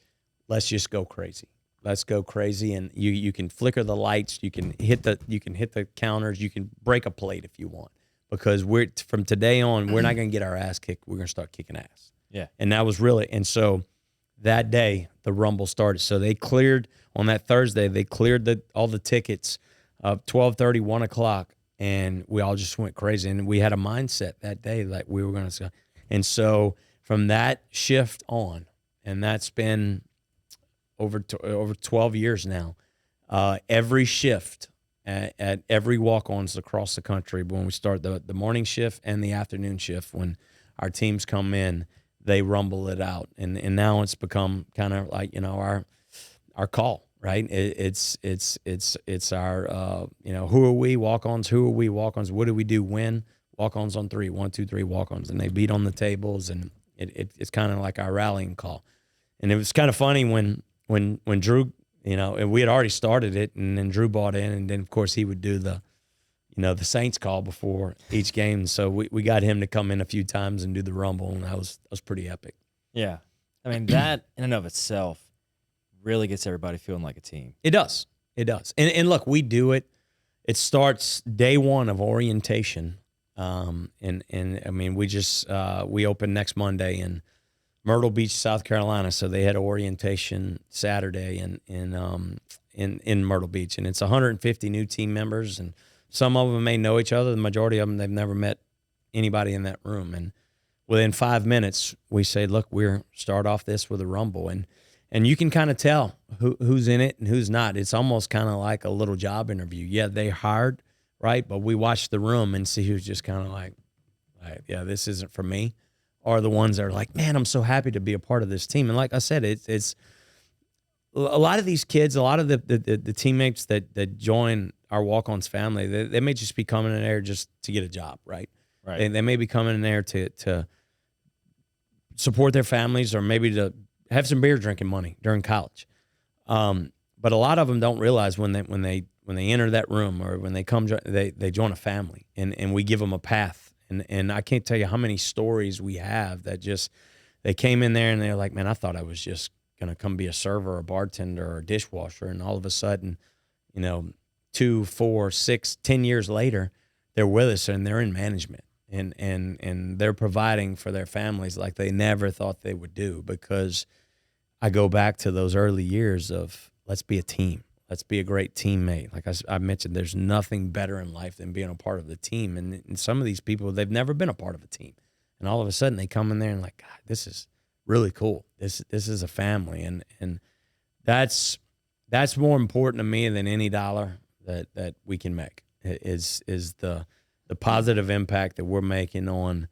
let's just go crazy. Let's go crazy. And you can flicker the lights, you can hit the counters, you can break a plate if you want. Because from today on, we're not going to get our ass kicked. We're going to start kicking ass. Yeah. And that was really, and so that day the Rumble started. So they cleared on that Thursday, they cleared all the tickets of 12:30, 1 o'clock. And we all just went crazy. And we had a mindset that day like we were going to. And so from that shift on, and that's been over 12 years now, every shift at every walk-ons across the country, when we start the morning shift and the afternoon shift, when our teams come in, they rumble it out. And now it's become kind of like, our call. Right, it's our who are we walk-ons? Who are we walk-ons? What do we do when walk-ons on 3? 1, 2, 3 walk-ons, and they beat on the tables, and it's kind of like our rallying call. And it was kind of funny when Drew, and we had already started it, and then Drew bought in, and then of course he would do the Saints call before each game. So we got him to come in a few times and do the Rumble, and that was pretty epic. Yeah, I mean that in and of itself really gets everybody feeling like a team. It does. And look, we do it. It starts day one of orientation. And I mean, we open next Monday in Myrtle Beach, South Carolina. So they had orientation Saturday in Myrtle Beach, and it's 150 new team members, and some of them may know each other. The majority of them, they've never met anybody in that room. And within 5 minutes, we say, look, we're start off this with a Rumble. And you can kind of tell who's in it and who's not. It's almost kind of like a little job interview. Yeah, they hired, right? But we watch the room and see who's just kind of like, yeah, this isn't for me. Or the ones that are like, man, I'm so happy to be a part of this team. And like I said, it's a lot of these kids, a lot of the teammates that join our walk-ons family, they may just be coming in there just to get a job, right? Right. They may be coming in there to support their families, or maybe to have some beer drinking money during college. But a lot of them don't realize when they enter that room, or when they come, they join a family, and we give them a path. And I can't tell you how many stories we have that just, they came in there and they're like, man, I thought I was just going to come be a server, a bartender, or a dishwasher. And all of a sudden, 2, 4, 6, 10 years later, they're with us and they're in management and they're providing for their families like they never thought they would do, because I go back to those early years of let's be a team. Let's be a great teammate. Like I mentioned, there's nothing better in life than being a part of the team. And some of these people, they've never been a part of a team. And all of a sudden they come in there and like, God, this is really cool. This is a family. And that's more important to me than any dollar that we can make is the positive impact that we're making on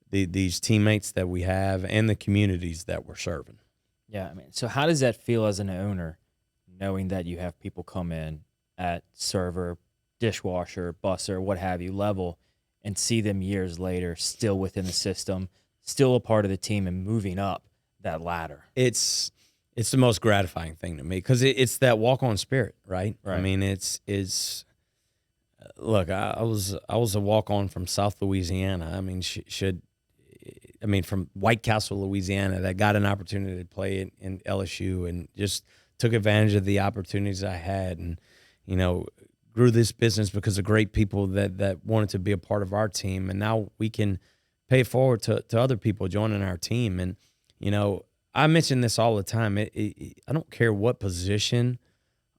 these teammates that we have and the communities that we're serving. Yeah, I mean, so how does that feel as an owner, knowing that you have people come in at server, dishwasher, busser, what have you level, and see them years later still within the system, still a part of the team and moving up that ladder? It's the most gratifying thing to me, because it's that walk-on spirit, right? I mean, it's look, I was a walk-on from South Louisiana. I mean, from White Castle, Louisiana, that got an opportunity to play in LSU and just took advantage of the opportunities I had, and grew this business because of great people that wanted to be a part of our team, and now we can pay it forward to other people joining our team. And I mention this all the time. I don't care what position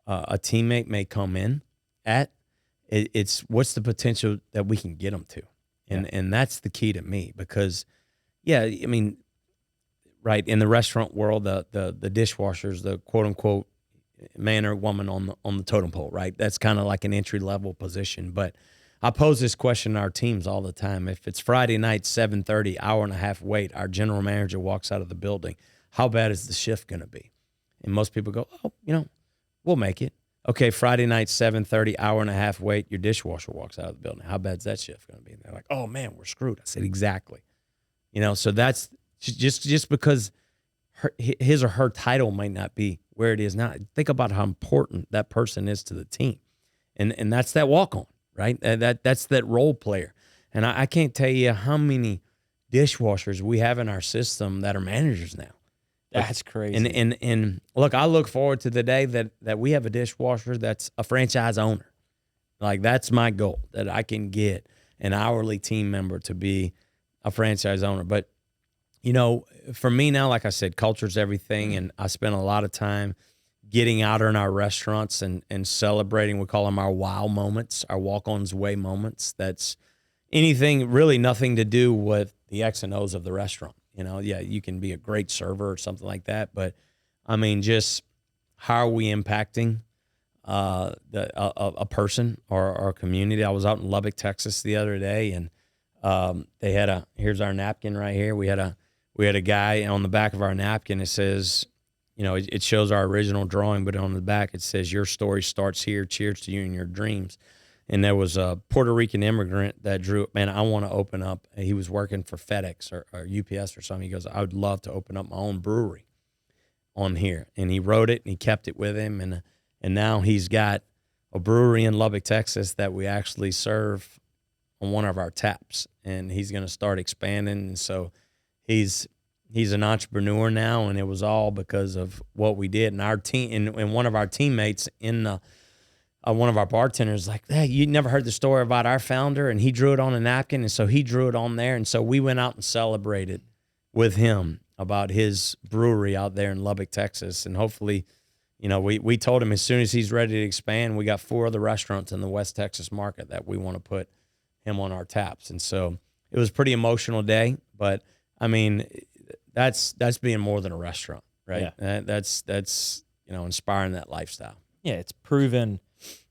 a teammate may come in at. It's what's the potential that we can get them to, and that's the key to me, because, yeah, I mean, right, in the restaurant world, the dishwashers, the quote unquote man or woman on the totem pole, right? That's kind of like an entry level position. But I pose this question to our teams all the time. If it's Friday night, 7:30, hour and a half wait, our general manager walks out of the building, how bad is the shift going to be? And most people go, oh, we'll make it. Okay, Friday night, 7:30, hour and a half wait, your dishwasher walks out of the building. How bad's that shift going to be? And they're like, oh, man, we're screwed. I said, exactly. So that's just because his or her title might not be where it is now. Think about how important that person is to the team. And that's that walk-on, right? That's that role player. And I can't tell you how many dishwashers we have in our system that are managers now. That's crazy. And look, I look forward to the day that we have a dishwasher that's a franchise owner. Like, that's my goal, that I can get an hourly team member to be a franchise owner. But, for me now, like I said, culture's everything. And I spend a lot of time getting out in our restaurants and celebrating. We call them our wow moments, our walk-on's way moments. That's really nothing to do with the X and O's of the restaurant. Yeah, you can be a great server or something like that, but I mean, just how are we impacting a person or a community? I was out in Lubbock, Texas the other day, and they had here's our napkin right here. We had a guy on the back of our napkin. It says, it shows our original drawing, but on the back it says, "Your story starts here. Cheers to you and your dreams." And there was a Puerto Rican immigrant that drew, man, I want to open up. He was working for FedEx or UPS or something. He goes, I would love to open up my own brewery on here. And he wrote it and he kept it with him. And now he's got a brewery in Lubbock, Texas that we actually serve on one of our taps. And he's going to start expanding. And so he's an entrepreneur now. And it was all because of what we did. And our team, and one of our teammates one of our bartenders like, hey, you never heard the story about our founder? And he drew it on a napkin, and so he drew it on there. And so we went out and celebrated with him about his brewery out there in Lubbock, Texas. And hopefully, we told him as soon as he's ready to expand, we got 4 other restaurants in the West Texas market that we want to put him on our taps. And so it was a pretty emotional day, but I mean, that's being more than a restaurant, right? Yeah. That's inspiring that lifestyle. Yeah, it's proven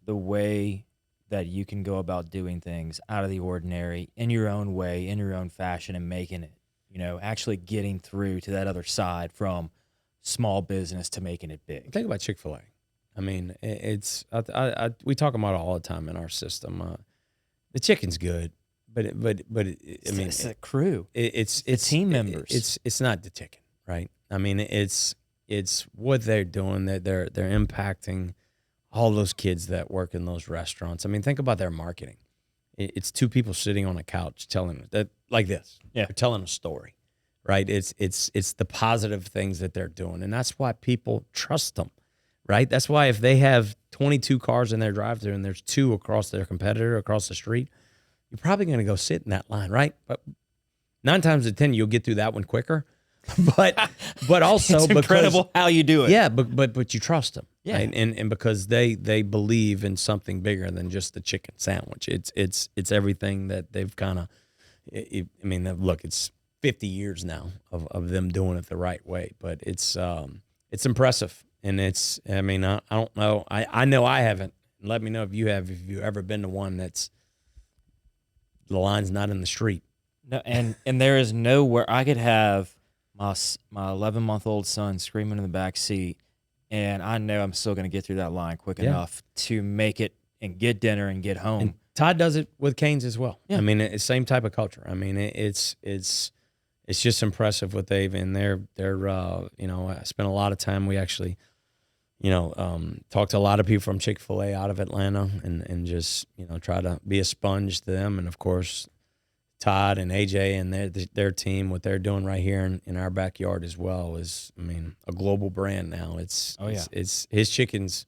the way that you can go about doing things out of the ordinary in your own way, in your own fashion, and making it, actually getting through to that other side from small business to making it big. Think about Chick-fil-A. I mean, we talk about it all the time in our system. The chicken's good, but it's a crew. It's team members. It's not the chicken, right? I mean, it's what they're doing. That they're impacting all those kids that work in those restaurants. I mean, think about their marketing. It's 2 people sitting on a couch telling that like this. Yeah, they're telling a story. right? It's the positive things that they're doing, and that's why people trust them, right? That's why if they have 22 cars in their drive-thru and there's 2 across their competitor across the street, you're probably going to go sit in that line, right? But 9 times out of 10, you'll get through that one quicker. But also it's incredible how you do it. Yeah, but you trust them, Yeah. right? And because they believe in something bigger than just the chicken sandwich. It's everything that they've kind of. I mean, look, it's 50 years now of them doing it the right way, but it's impressive, and it's. I mean, I don't know. I know I haven't. Let me know if you have. If you've ever been to one that's the line's not in the street. No, and there is nowhere I could have my 11-month-old son screaming in the back seat, and I know I'm still going to get through that line quick enough to make it and get dinner and get home. And Todd does it with Canes as well. Yeah. I mean, it's same type of culture. I mean, it's just impressive what they've and they're I spent a lot of time. We actually, talked to a lot of people from Chick-fil-A out of Atlanta and just try to be a sponge to them, and of course Todd and AJ and their team, what they're doing right here in our backyard as well is, I mean, a global brand now. It's his chicken's.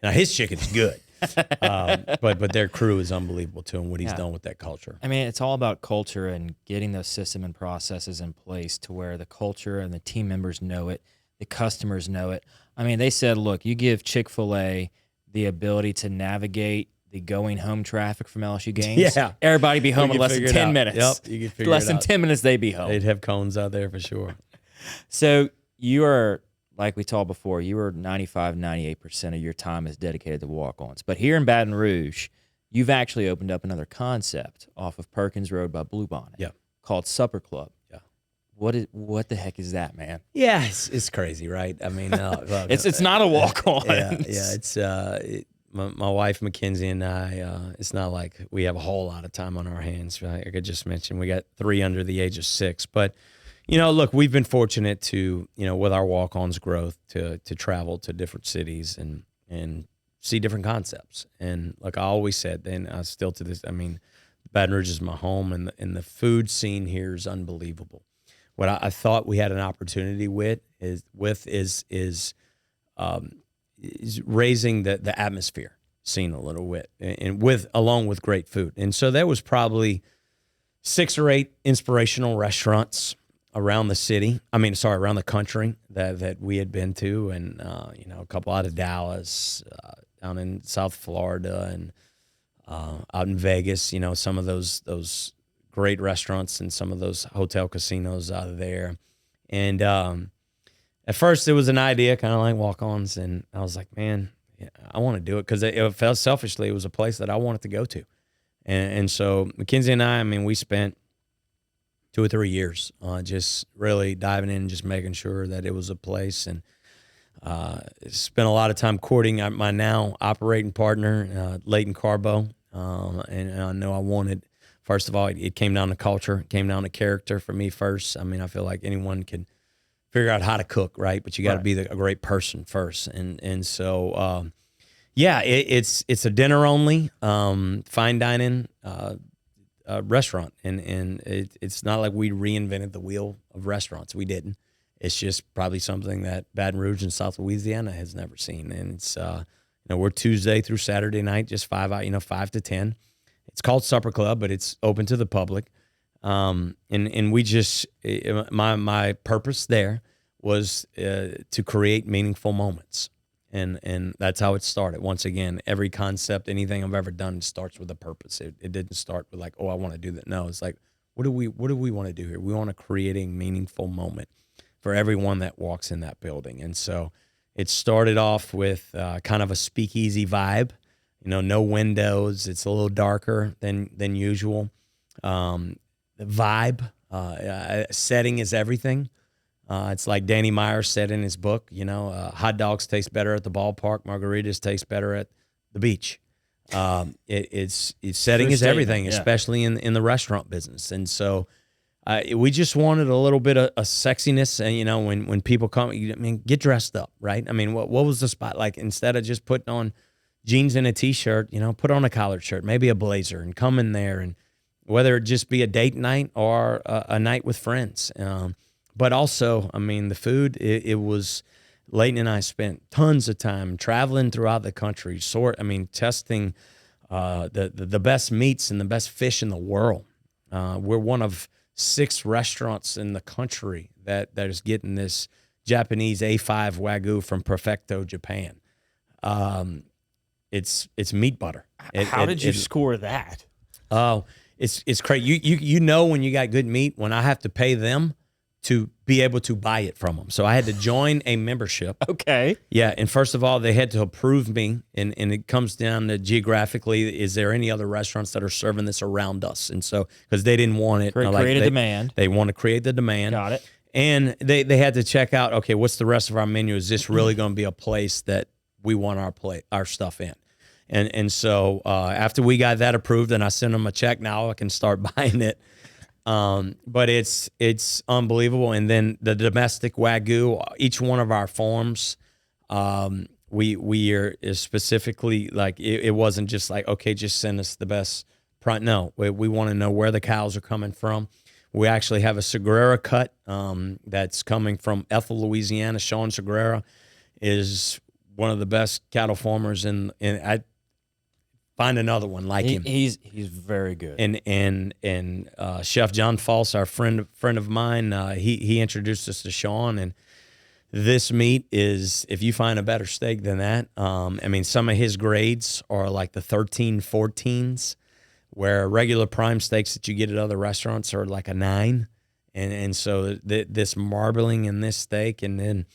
Now his chicken's good, but their crew is unbelievable too, and what he's done with that culture. I mean, it's all about culture and getting those system and processes in place to where the culture and the team members know it, the customers know it. I mean, they said, look, you give Chick-fil-A the ability to navigate the going home traffic from LSU games. Yeah. Everybody be home in less than 10 minutes. Yep, you could figure less it than out. 10 minutes, they'd be home. They'd have cones out there for sure. So you are, like we talked before, you are 95, 98% of your time is dedicated to walk-ons. But here in Baton Rouge, you've actually opened up another concept off of Perkins Road by Bluebonnet called Supper Club. Yeah. What the heck is that, man? Yeah, it's crazy, right? I mean, look, it's not a walk-on. Yeah, it's my wife Mackenzie and I. It's not like we have a whole lot of time on our hands. Like I just mentioned, we got 3 under the age of 6. But look, we've been fortunate to with our walk-ons growth to travel to different cities and see different concepts. And like I always said, and I still to this, I mean, Baton Rouge is my home, and the food scene here is unbelievable. What I thought we had an opportunity with is raising the atmosphere scene a little bit, and along with great food. And so there was probably 6 or 8 inspirational restaurants around the city. Around the country that we had been to, and a couple out of Dallas, down in South Florida, and out in Vegas. Some of those great restaurants and some of those hotel casinos out of there. And at first it was an idea, kind of like walk-ons, and I was like, man, I want to do it because it felt selfishly. It was a place that I wanted to go to. And so Mackenzie and I mean, we spent 2 or 3 years just really diving in and just making sure that it was a place, and spent a lot of time courting my now operating partner, Leighton Carbo. And I know I wanted, first of all, it came down to culture, it came down to character for me first. I mean, I feel like anyone can figure out how to cook, right? But you got to be a great person first. And so, it's a dinner only, fine dining restaurant. And it's not like we reinvented the wheel of restaurants. We didn't. It's just probably something that Baton Rouge and South Louisiana has never seen. And it's, we're Tuesday through Saturday night, just 5 to 10. It's called Supper Club, but it's open to the public. And we just, my purpose there was to create meaningful moments. And that's how it started. Once again, every concept, anything I've ever done starts with a purpose. It didn't start with like, oh, I want to do that. No, it's like, what do we want to do here? We want to create a meaningful moment for everyone that walks in that building. And so it started off with kind of a speakeasy vibe. No windows. It's a little darker than usual. The vibe, setting is everything. It's like Danny Meyer said in his book, hot dogs taste better at the ballpark. Margaritas taste better at the beach. It's setting is everything, especially in the restaurant business. And so we just wanted a little bit of sexiness. And, when people come, get dressed up, right? I mean, what was the spot like? Instead of just putting on jeans and a T-shirt, put on a collared shirt, maybe a blazer, and come in there, and whether it just be a date night or a night with friends. But also, I mean, the food, it was, Leighton and I spent tons of time traveling throughout the country, testing the best meats and the best fish in the world. We're one of 6 restaurants in the country that is getting this Japanese A5 Wagyu from Perfecto, Japan. It's meat butter. How did you score that? Oh, it's crazy. You know when you got good meat when I have to pay them to be able to buy it from them. So I had to join a membership. Okay. Yeah, and first of all, they had to approve me, and it comes down to geographically, is there any other restaurants that are serving this around us? And so, because they didn't want it. Create a demand. They want to create the demand. Got it. And they had to check out, okay, what's the rest of our menu? Is this really going to be a place that we want our stuff in? And so after we got that approved and I sent them a check, now I can start buying it. But it's unbelievable. And then the domestic Wagyu, each one of our farms, we is specifically like, it wasn't just like, okay, just send us the best No, we want to know where the cows are coming from. We actually have a Segura cut that's coming from Ethel, Louisiana. Sean Segura is one of the best cattle farmers I find another one like him. He's very good. And Chef John False, our friend of mine, he introduced us to Sean, and this meat is, if you find a better steak than that, some of his grades are like the 13, 14s, where regular prime steaks that you get at other restaurants are like a 9. And so this marbling in this steak, and then,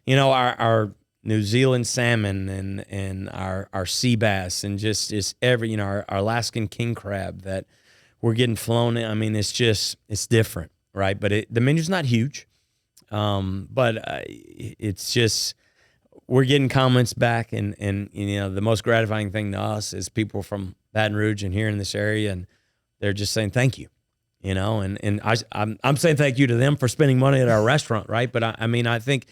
our New Zealand salmon and our sea bass, and just every, our Alaskan king crab that we're getting flown in. I mean, it's different, right? But the menu's not huge. But it's just, we're getting comments back, and the most gratifying thing to us is people from Baton Rouge and here in this area, and they're just saying thank you, and I'm saying thank you to them for spending money at our restaurant, right? But I think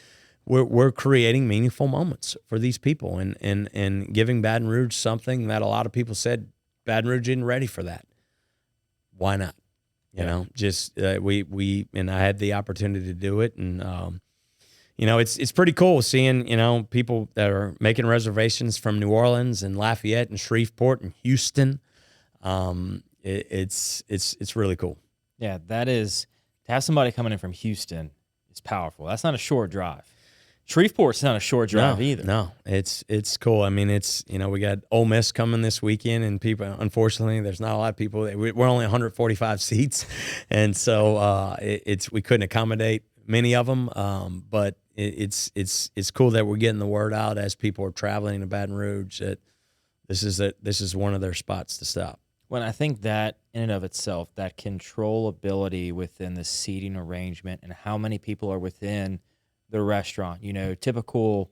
we're creating meaningful moments for these people, and giving Baton Rouge something that a lot of people said Baton Rouge isn't ready for that. Why not? We and I had the opportunity to do it, and it's pretty cool seeing people that are making reservations from New Orleans and Lafayette and Shreveport and Houston. It's really cool. Yeah, that is, to have somebody coming in from Houston is powerful. That's not a short drive. Shreveport's not a short drive either. No, it's cool. I mean, we got Ole Miss coming this weekend, and people, unfortunately, there's not a lot of people. We're only 145 seats, and so we couldn't accommodate many of them. But it's cool that we're getting the word out as people are traveling to Baton Rouge that this is one of their spots to stop. Well, I think that in and of itself, that controllability within the seating arrangement and how many people are within the restaurant, typical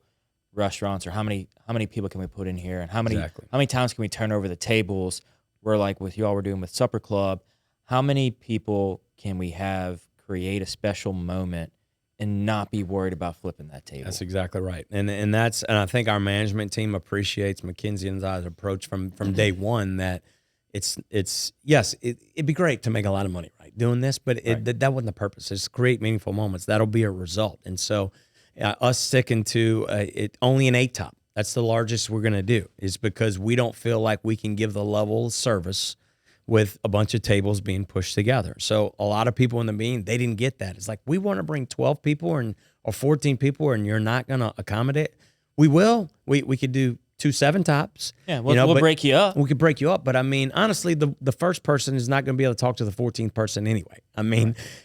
restaurants, or how many people can we put in here, and how many times can we turn over the tables? Where, like with y'all we're doing with Supper Club, how many people can we have create a special moment and not be worried about flipping that table? That's exactly right. And I think our management team appreciates Mackenzie and I's approach from day one, that it'd be great to make a lot of money, right, doing this, but that wasn't the purpose. It's to create meaningful moments. That'll be a result. And so us sticking to it only an 8-top, that's the largest we're going to do, is because we don't feel like we can give the level of service with a bunch of tables being pushed together. So a lot of people in the meeting, they didn't get that. It's like, we want to bring 12 people or 14 people, and you're not going to accommodate. We will. We could do 2 7-tops. Yeah, we'll break you up. We could break you up, but honestly, the first person is not going to be able to talk to the 14th person anyway.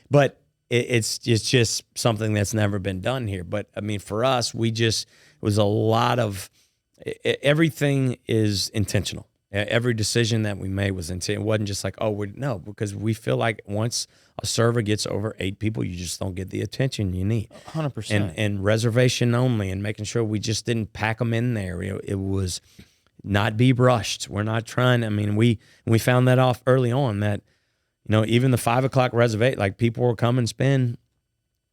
But it's just something that's never been done here. But for us, it was a lot of everything is intentional. Every decision that we made was intentional. It wasn't just like, because we feel like once a server gets over 8 people, you just don't get the attention you need. 100%. And reservation only, and making sure we just didn't pack them in there. It was not be rushed. We're not trying. We found that off early on, that, even the 5 o'clock reservation, like, people will come and spend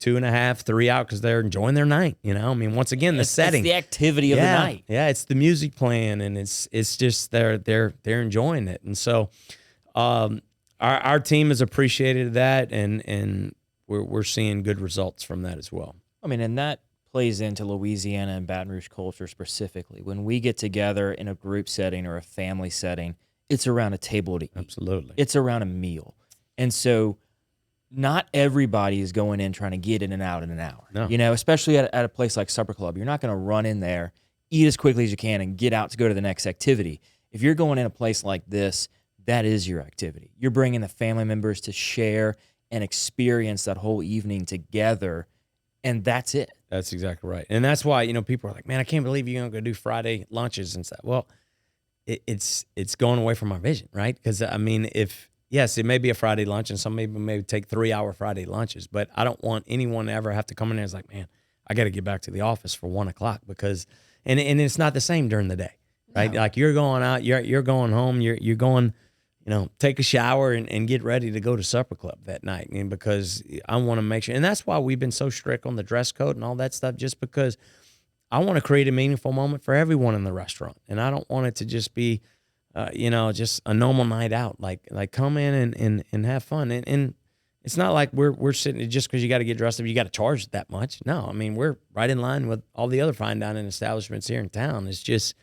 2.5, 3 hours because they're enjoying their night. Once again, the setting, it's the activity of the night. Yeah, it's the music playing, and it's just they're enjoying it. And so, our team has appreciated that, and we're seeing good results from that as well. I mean, and that plays into Louisiana and Baton Rouge culture specifically. When we get together in a group setting or a family setting, it's around a table to eat. Absolutely. It's around a meal. And so not everybody is going in trying to get in and out in an hour. No. You know, especially at a place like Supper Club. You're not going to run in there, eat as quickly as you can, and get out to go to the next activity. If you're going in a place like this, that is your activity. You're bringing the family members to share and experience that whole evening together, and that's it. That's exactly right. And that's why, people are like, man, I can't believe you're going to go do Friday lunches and stuff. Well, it's going away from our vision, right? Because, I mean, yes, it may be a Friday lunch, and some people may take 3-hour Friday lunches, but I don't want anyone to ever have to come in there and it's like, man, I got to get back to the office for 1 o'clock because, and it's not the same during the day, right? No. Like you're going out, you're going home, you're going, take a shower and get ready to go to Supper Club that night. And because I want to make sure, and that's why we've been so strict on the dress code and all that stuff, just because I want to create a meaningful moment for everyone in the restaurant. And I don't want it to just be, just a normal night out. Like come in and have fun. And it's not like we're sitting just because you got to get dressed up, you got to charge that much. No, I mean, we're right in line with all the other fine dining establishments here in town. It's just,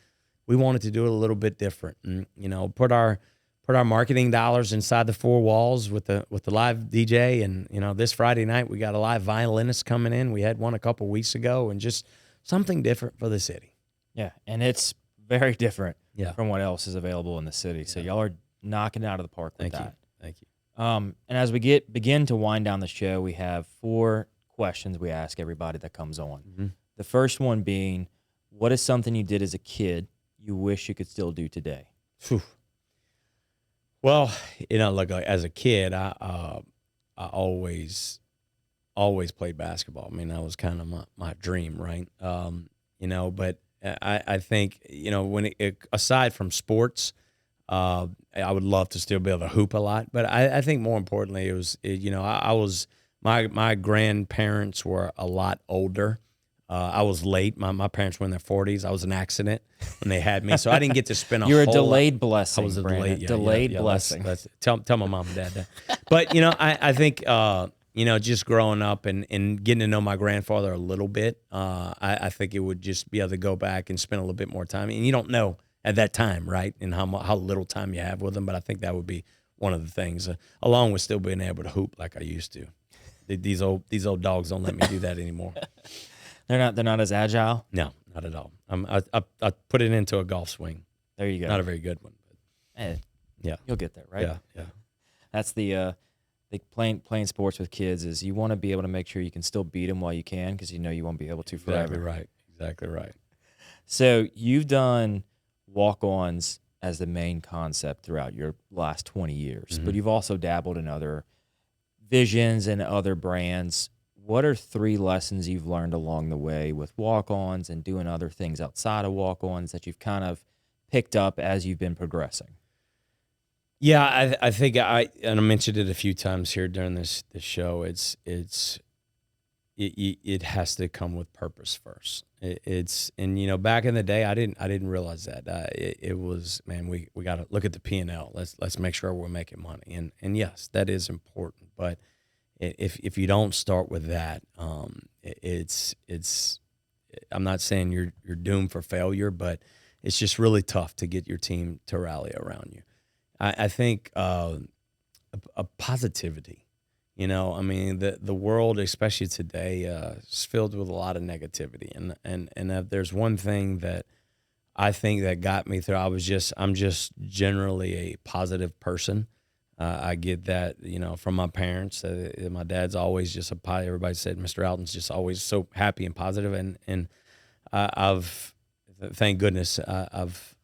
we wanted to do it a little bit different and, put our marketing dollars inside the four walls with the live DJ. And, this Friday night, we got a live violinist coming in. We had one a couple weeks ago, and just something different for the city. Yeah, and it's very different Yeah. from what else is available in the city. So y'all are knocking it out of the park with Thank you. that. Thank you. And as we begin to wind down the show, we have 4 questions we ask everybody that comes on. Mm-hmm. The first one being, what is something you did as a kid you wish you could still do today? Whew. Well, look, as a kid, I always played basketball. I mean, that was kind of my dream, right? But I think, when aside from sports, I would love to still be able to hoop a lot. But I think more importantly, my grandparents were a lot older. I was late. My parents were in their 40s. I was an accident when they had me, so I didn't get to spend a You're whole a delayed lot. blessing, I was a Brandon. delayed Blessing. Let's tell my mom and dad that. But, I think, just growing up and getting to know my grandfather a little bit, I think it would just be able to go back and spend a little bit more time. And you don't know at that time, right, and how little time you have with them. But I think that would be one of the things, along with still being able to hoop like I used to. These old dogs don't let me do that anymore. They're not as agile? No, not at all. I put it into a golf swing. There you go. Not a very good one. But yeah. You'll get there, right? Yeah. That's the playing sports with kids is you want to be able to make sure you can still beat them while you can because you won't be able to forever. Exactly right. So you've done walk-ons as the main concept throughout your last 20 years, but you've also dabbled in other visions and other brands. What are 3 lessons you've learned along the way with walk-ons and doing other things outside of walk-ons that you've kind of picked up as you've been progressing? Yeah, I think I mentioned it a few times here during this show. It has to come with purpose first. Back in the day, I didn't realize that. It was, man, we got to look at the P&L. Let's make sure we're making money. And yes, that is important. But if you don't start with that, it's I'm not saying you're doomed for failure, but it's just really tough to get your team to rally around you. I think a positivity. The world, especially today, is filled with a lot of negativity. And if there's one thing that I think that got me through, I'm just generally a positive person. I get that, from my parents. My dad's always just everybody said Mr. Alton's just always so happy and positive. And I've, thank goodness, I've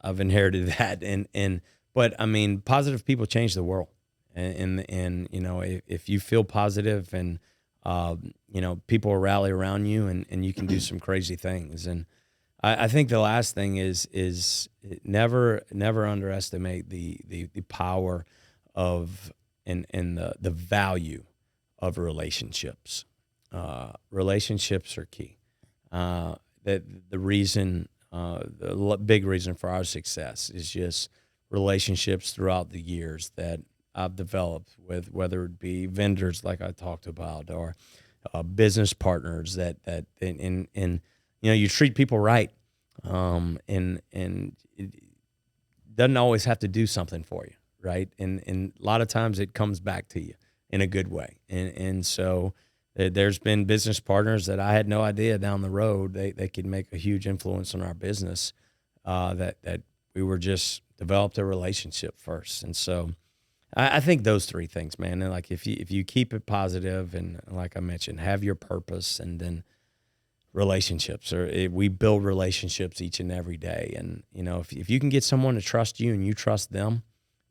inherited that. But I mean, positive people change the world. And if you feel positive and, people will rally around you and you can do some crazy things. And I think the last thing is never underestimate the power of and the value of relationships. Relationships are key. That the reason, the big reason for our success is just relationships throughout the years that I've developed with whether it be vendors like I talked about or business partners that you treat people right, and it doesn't always have to do something for you, right? And a lot of times it comes back to you in a good way, and so there's been business partners that I had no idea down the road they could make a huge influence on our business, that we were just developed a relationship first, and so. I think those three things, man. And like if you keep it positive and like I mentioned, have your purpose, and then relationships, we build relationships each and every day. And if you can get someone to trust you and you trust them,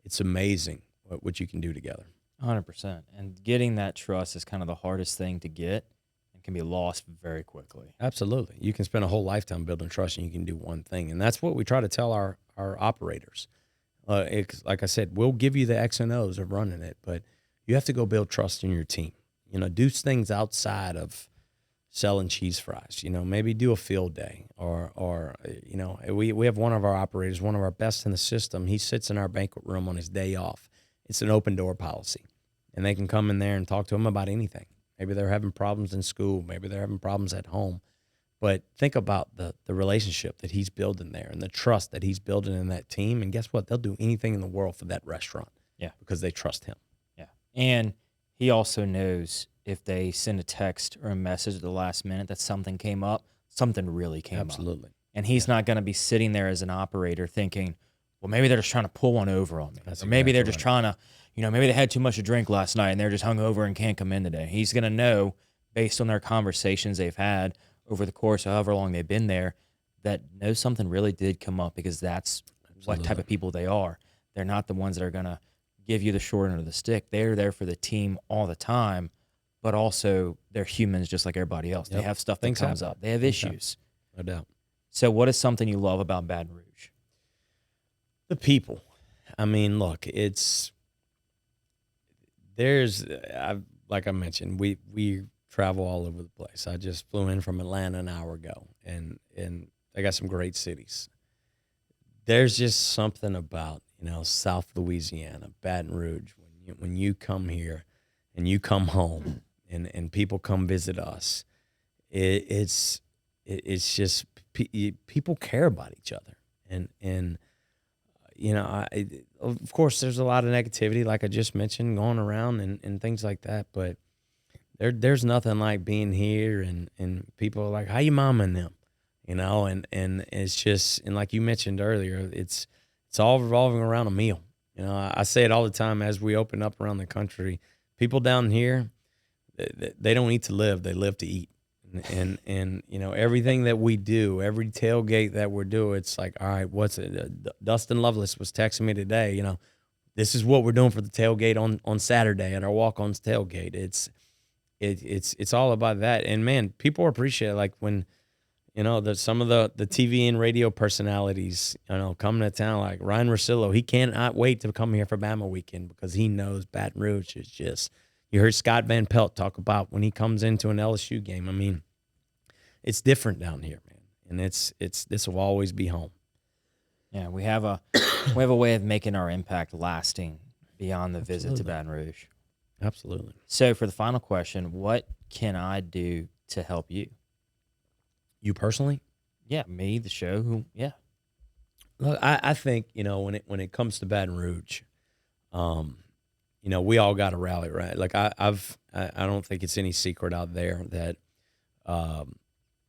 it's amazing what you can do together. 100%. And getting that trust is kind of the hardest thing to get and can be lost very quickly. Absolutely. You can spend a whole lifetime building trust and you can do one thing. And that's what we try to tell our operators. Like I said, we'll give you the X and O's of running it, but you have to go build trust in your team. Do things outside of selling cheese fries. Maybe do a field day, or we have one of our operators, one of our best in the system. He sits in our banquet room on his day off. It's an open door policy, and they can come in there and talk to him about anything. Maybe they're having problems in school. Maybe they're having problems at home. But think about the relationship that he's building there and the trust that he's building in that team. And guess what? They'll do anything in the world for that restaurant. Yeah. Because they trust him. Yeah. And he also knows if they send a text or a message at the last minute that something came up, something really came up. Absolutely. And he's not going to be sitting there as an operator thinking, well, maybe they're just trying to pull one over on me. Or maybe they're just trying to, maybe they had too much to drink last night and they're just hungover and can't come in today. He's going to know, based on their conversations they've had over the course of however long they've been there, that something really did come up, because that's what type of people they are. They're not the ones that are going to give you the short end of the stick. They're there for the team all the time, but also they're humans just like everybody else. Yep. They have stuff that comes up. They have issues. No doubt. So what is something you love about Baton Rouge? The people. I mean, look, like I mentioned, we travel all over the place. I just flew in from Atlanta an hour ago, and they got some great cities. There's just something about, South Louisiana, Baton Rouge, when you come here and you come home and people come visit us, it's just people care about each other. And of course, there's a lot of negativity, like I just mentioned, going around and things like that, but there's nothing like being here and people are like, how you mom and them, and it's just, and like you mentioned earlier, it's all revolving around a meal. I say it all the time as we open up around the country. People down here, they don't eat to live, they live to eat. And everything that we do, every tailgate that we're doing, it's like, all right, what's it? Dustin Lovelace was texting me today, this is what we're doing for the tailgate on Saturday at our walk-ons tailgate. It's all about that. And man, people appreciate it. Like when, some of the TV and radio personalities, coming to town, like Ryan Russillo, he cannot wait to come here for Bama weekend because he knows Baton Rouge is just, you heard Scott Van Pelt talk about when he comes into an LSU game. I mean, it's different down here, man. And this will always be home. Yeah, we have a way of making our impact lasting beyond the visit to Baton Rouge. Absolutely. So for the final question, what can I do to help you? You personally? Yeah, me, the show. Yeah. Look, I think, when it comes to Baton Rouge, we all got to rally, right? Like I don't think it's any secret out there that,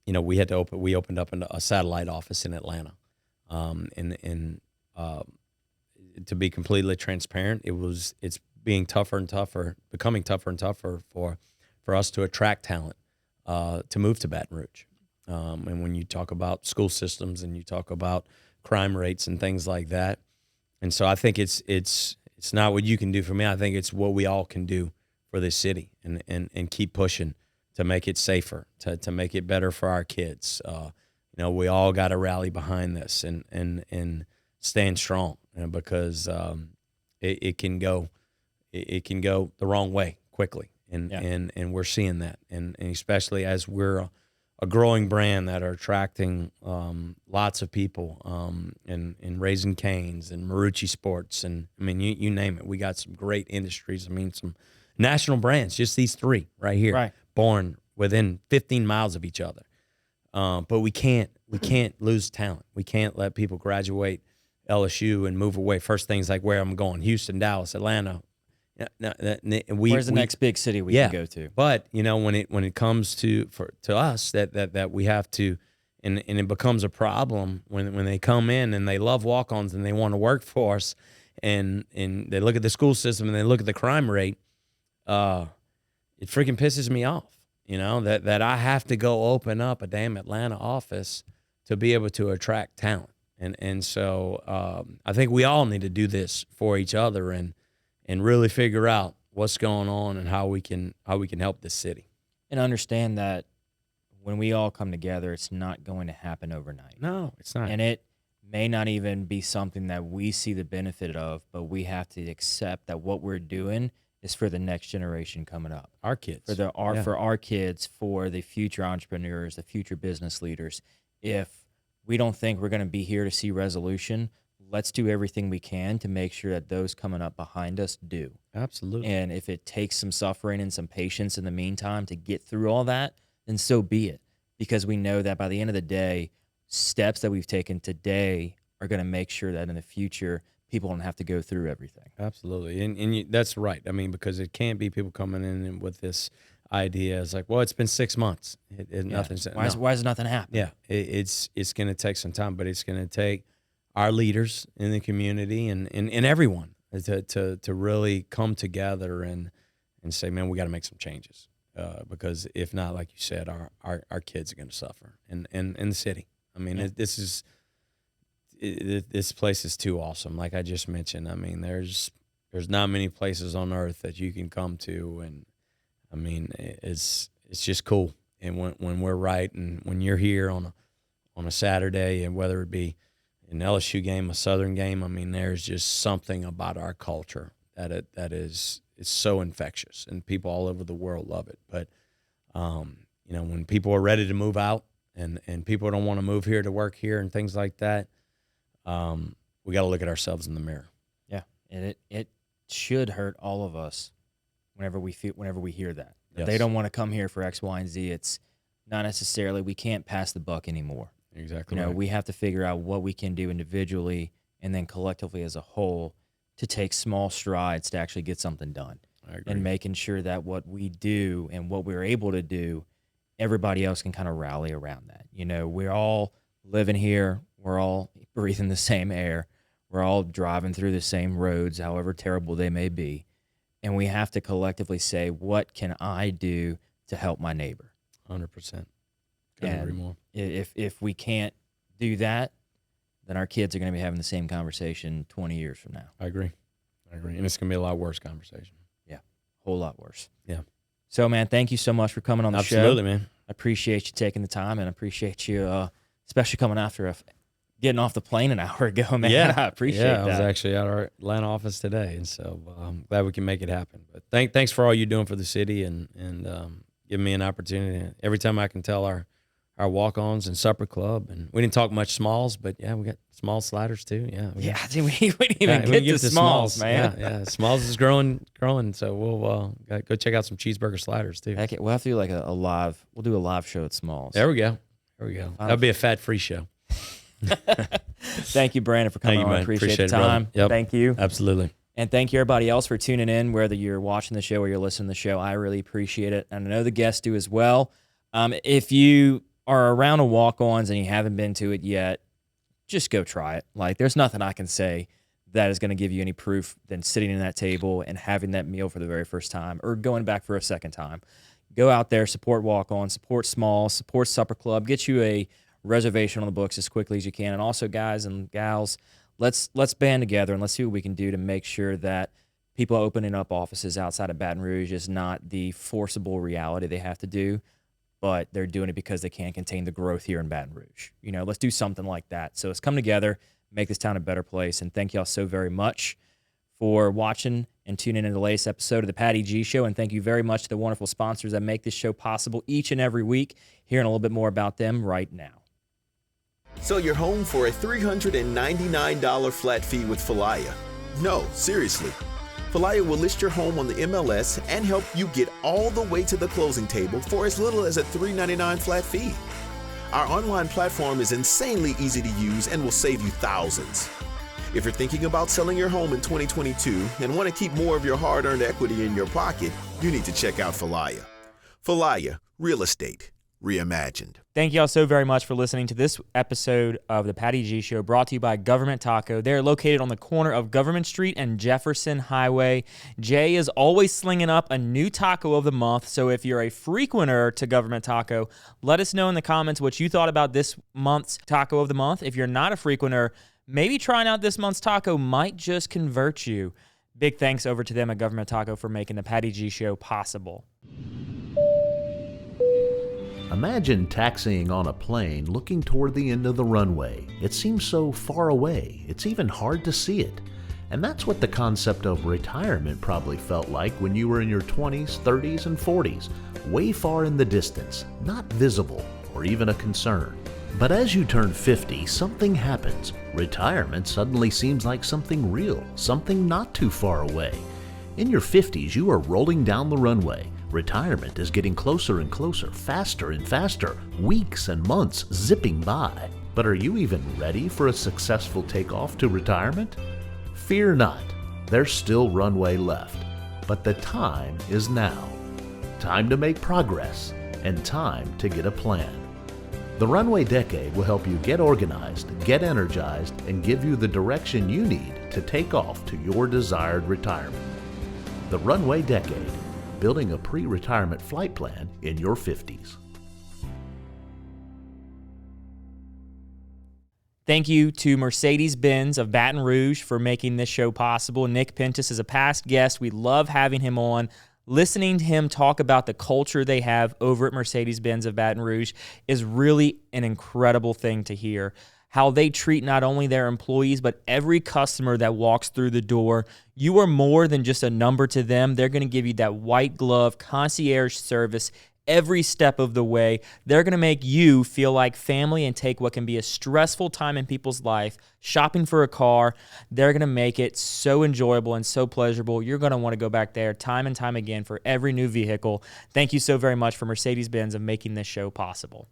we opened up a satellite office in Atlanta. And to be completely transparent, it's being tougher and tougher, becoming tougher and tougher for us to attract talent, to move to Baton Rouge. And when you talk about school systems and you talk about crime rates and things like that. And so I think it's not what you can do for me. I think it's what we all can do for this city and keep pushing to make it safer, to make it better for our kids. We all got to rally behind this and stand strong, because it can go the wrong way quickly. And we're seeing that. And especially as we're a growing brand that are attracting lots of people in Raising Cane's and Marucci Sports. And, I mean, you name it. We got some great industries. I mean, some national brands, just these three right here, Right. born within 15 miles of each other. But we can't lose talent. We can't let people graduate LSU and move away. First things like where I'm going, Houston, Dallas, Atlanta. Where's the next big city we can go to? But when it comes to us that we have to, and it becomes a problem when they come in and they love walk-ons and they want to work for us, and they look at the school system and they look at the crime rate, it freaking pisses me off. That I have to go open up a damn Atlanta office to be able to attract talent, and so I think we all need to do this for each other and really figure out what's going on and how we can help this city. And understand that when we all come together, it's not going to happen overnight. No, it's not. And it may not even be something that we see the benefit of, but we have to accept that what we're doing is for the next generation coming up. Our kids. For our kids, for the future entrepreneurs, the future business leaders. If we don't think we're going to be here to see resolution, let's do everything we can to make sure that those coming up behind us do. Absolutely. And if it takes some suffering and some patience in the meantime to get through all that, then so be it. Because we know that by the end of the day, steps that we've taken today are going to make sure that in the future, people don't have to go through everything. Absolutely. And that's right. I mean, because it can't be people coming in with this idea. It's like, well, it's been 6 months. Nothing's. Why has nothing happened? Yeah. It's going to take some time, but it's going to take our leaders in the community and everyone to really come together and say, man, we got to make some changes. Because if not, like you said, our kids are going to suffer in the city. I mean, this place is too awesome. Like I just mentioned, I mean, there's not many places on earth that you can come to, and I mean, it's just cool. And when we're right, and when you're here on a Saturday, and whether it be an LSU game, a Southern game, I mean, there's just something about our culture that is so infectious, and people all over the world love it. But when people are ready to move out, and people don't want to move here to work here and things like that, we got to look at ourselves in the mirror. Yeah, and it should hurt all of us whenever we hear that. Yes. They don't want to come here for X, Y, and Z. It's not necessarily we can't pass the buck anymore. Exactly. Right. We have to figure out what we can do individually and then collectively as a whole to take small strides to actually get something done. I agree. And making sure that what we do and what we're able to do, everybody else can kind of rally around that. We're all living here. We're all breathing the same air. We're all driving through the same roads, however terrible they may be. And we have to collectively say, what can I do to help my neighbor? 100%. Couldn't agree more. If we can't do that, then our kids are going to be having the same conversation 20 years from now. I agree. And it's going to be a lot worse conversation. Yeah, a whole lot worse. Yeah. So, man, thank you so much for coming on the show. Absolutely, man. I appreciate you taking the time, and I appreciate you, especially coming after getting off the plane an hour ago, man. Yeah. I appreciate that. I was actually at our Atlanta office today, and so I'm glad we can make it happen. But thanks for all you're doing for the city and giving me an opportunity. Every time I can tell our walk-ons and supper club, and we didn't talk much smalls, but yeah, we got small sliders too. Yeah, we didn't even get to smalls, man. Yeah, smalls is growing. So we'll go check out some cheeseburger sliders too. Heck, we'll have to do like a live. We'll do a live show at Smalls. There we go. That'll be a fat-free show. Thank you, Brandon, for coming on. Man. Appreciate the time. Yep. Thank you. Absolutely. And thank you, everybody else, for tuning in, whether you're watching the show or you're listening to the show. I really appreciate it. And I know the guests do as well. If you are around a walk-ons and you haven't been to it yet, just go try it. Like, there's nothing I can say that is going to give you any proof than sitting in that table and having that meal for the very first time or going back for a second time. Go out there, support walk-on, support small, support supper club, get you a reservation on the books as quickly as you can. And also, guys and gals, let's band together and let's see what we can do to make sure that people opening up offices outside of Baton Rouge is not the forcible reality they have to do, but they're doing it because they can't contain the growth here in Baton Rouge. Let's do something like that. So let's come together, make this town a better place. And thank y'all so very much for watching and tuning into the latest episode of the Patty G Show. And thank you very much to the wonderful sponsors that make this show possible each and every week. Hearing a little bit more about them right now. Sell your home for a $399 flat fee with Falaya. No, seriously. Falaya will list your home on the MLS and help you get all the way to the closing table for as little as a $399 flat fee. Our online platform is insanely easy to use and will save you thousands. If you're thinking about selling your home in 2022 and want to keep more of your hard-earned equity in your pocket, you need to check out Falaya. Falaya, real estate reimagined. Thank you all so very much for listening to this episode of the Patty G Show, brought to you by Government Taco. They're located on the corner of Government Street and Jefferson Highway. Jay is always slinging up a new taco of the month, so if you're a frequenter to Government Taco, let us know in the comments what you thought about this month's taco of the month. If you're not a frequenter, maybe trying out this month's taco might just convert you. Big thanks over to them at Government Taco for making the Patty G Show possible. Imagine taxiing on a plane looking toward the end of the runway. It seems so far away, it's even hard to see it. And that's what the concept of retirement probably felt like when you were in your 20s, 30s, and 40s, way far in the distance, not visible or even a concern. But as you turn 50, something happens. Retirement suddenly seems like something real, something not too far away. In your 50s, you are rolling down the runway. Retirement is getting closer and closer, faster and faster, weeks and months zipping by. But are you even ready for a successful takeoff to retirement? Fear not, there's still runway left. But the time is now. Time to make progress and time to get a plan. The Runway Decade will help you get organized, get energized, and give you the direction you need to take off to your desired retirement. The Runway Decade, building a pre-retirement flight plan in your 50s. Thank you to Mercedes-Benz of Baton Rouge for making this show possible. Nick Pintus is a past guest. We love having him on. Listening to him talk about the culture they have over at Mercedes-Benz of Baton Rouge is really an incredible thing to hear. How they treat not only their employees, but every customer that walks through the door. You are more than just a number to them. They're going to give you that white glove concierge service every step of the way. They're going to make you feel like family and take what can be a stressful time in people's life, shopping for a car. They're going to make it so enjoyable and so pleasurable. You're going to want to go back there time and time again for every new vehicle. Thank you so very much for Mercedes-Benz of making this show possible.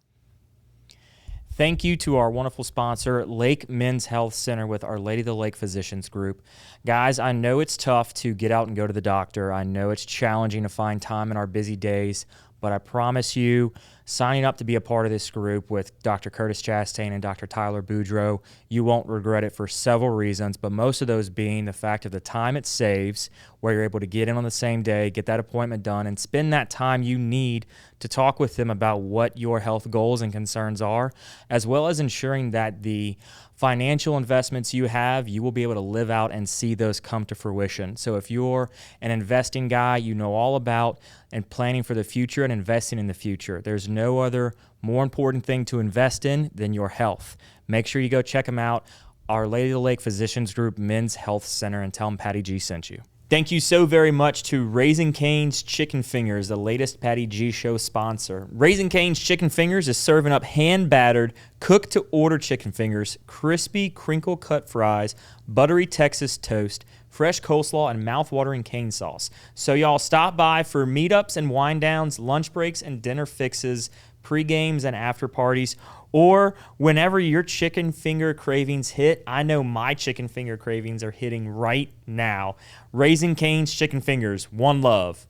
Thank you to our wonderful sponsor, Lake Men's Health Center with Our Lady of the Lake Physicians Group. Guys, I know it's tough to get out and go to the doctor. I know it's challenging to find time in our busy days, but I promise you, signing up to be a part of this group with Dr. Curtis Chastain and Dr. Tyler Boudreau, you won't regret it for several reasons, but most of those being the fact of the time it saves, where you're able to get in on the same day, get that appointment done, and spend that time you need to talk with them about what your health goals and concerns are, as well as ensuring that the financial investments you have, you will be able to live out and see those come to fruition. So if you're an investing guy, you know all about and planning for the future and investing in the future. There's no other more important thing to invest in than your health. Make sure you go check them out, Our Lady of the Lake Physicians Group Men's Health Center, and tell them Patty G sent you. Thank you so very much to Raising Cane's Chicken Fingers, the latest Patty G Show sponsor. Raising Cane's Chicken Fingers is serving up hand-battered, cooked-to-order chicken fingers, crispy, crinkle-cut fries, buttery Texas toast, fresh coleslaw, and mouth-watering cane sauce. So y'all stop by for meetups and wind-downs, lunch breaks and dinner fixes, pre-games and after-parties, or whenever your chicken finger cravings hit. I know my chicken finger cravings are hitting right now. Raising Cane's Chicken Fingers, one love.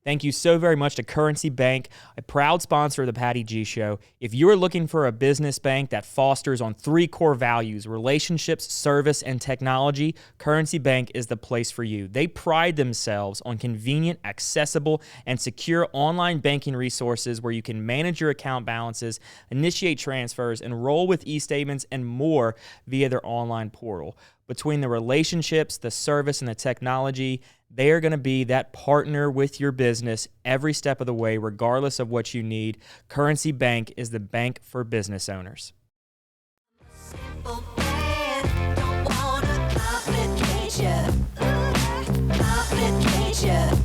Thank you so very much to Currency Bank, a proud sponsor of the Patty G Show. If you are looking for a business bank that fosters on three core values, relationships, service, and technology, Currency Bank is the place for you. They pride themselves on convenient, accessible, and secure online banking resources where you can manage your account balances, initiate transfers, enroll with e-statements, and more via their online portal. Between the relationships, the service, and the technology, they are going to be that partner with your business every step of the way, regardless of what you need. Currency Bank is the bank for business owners. Complication.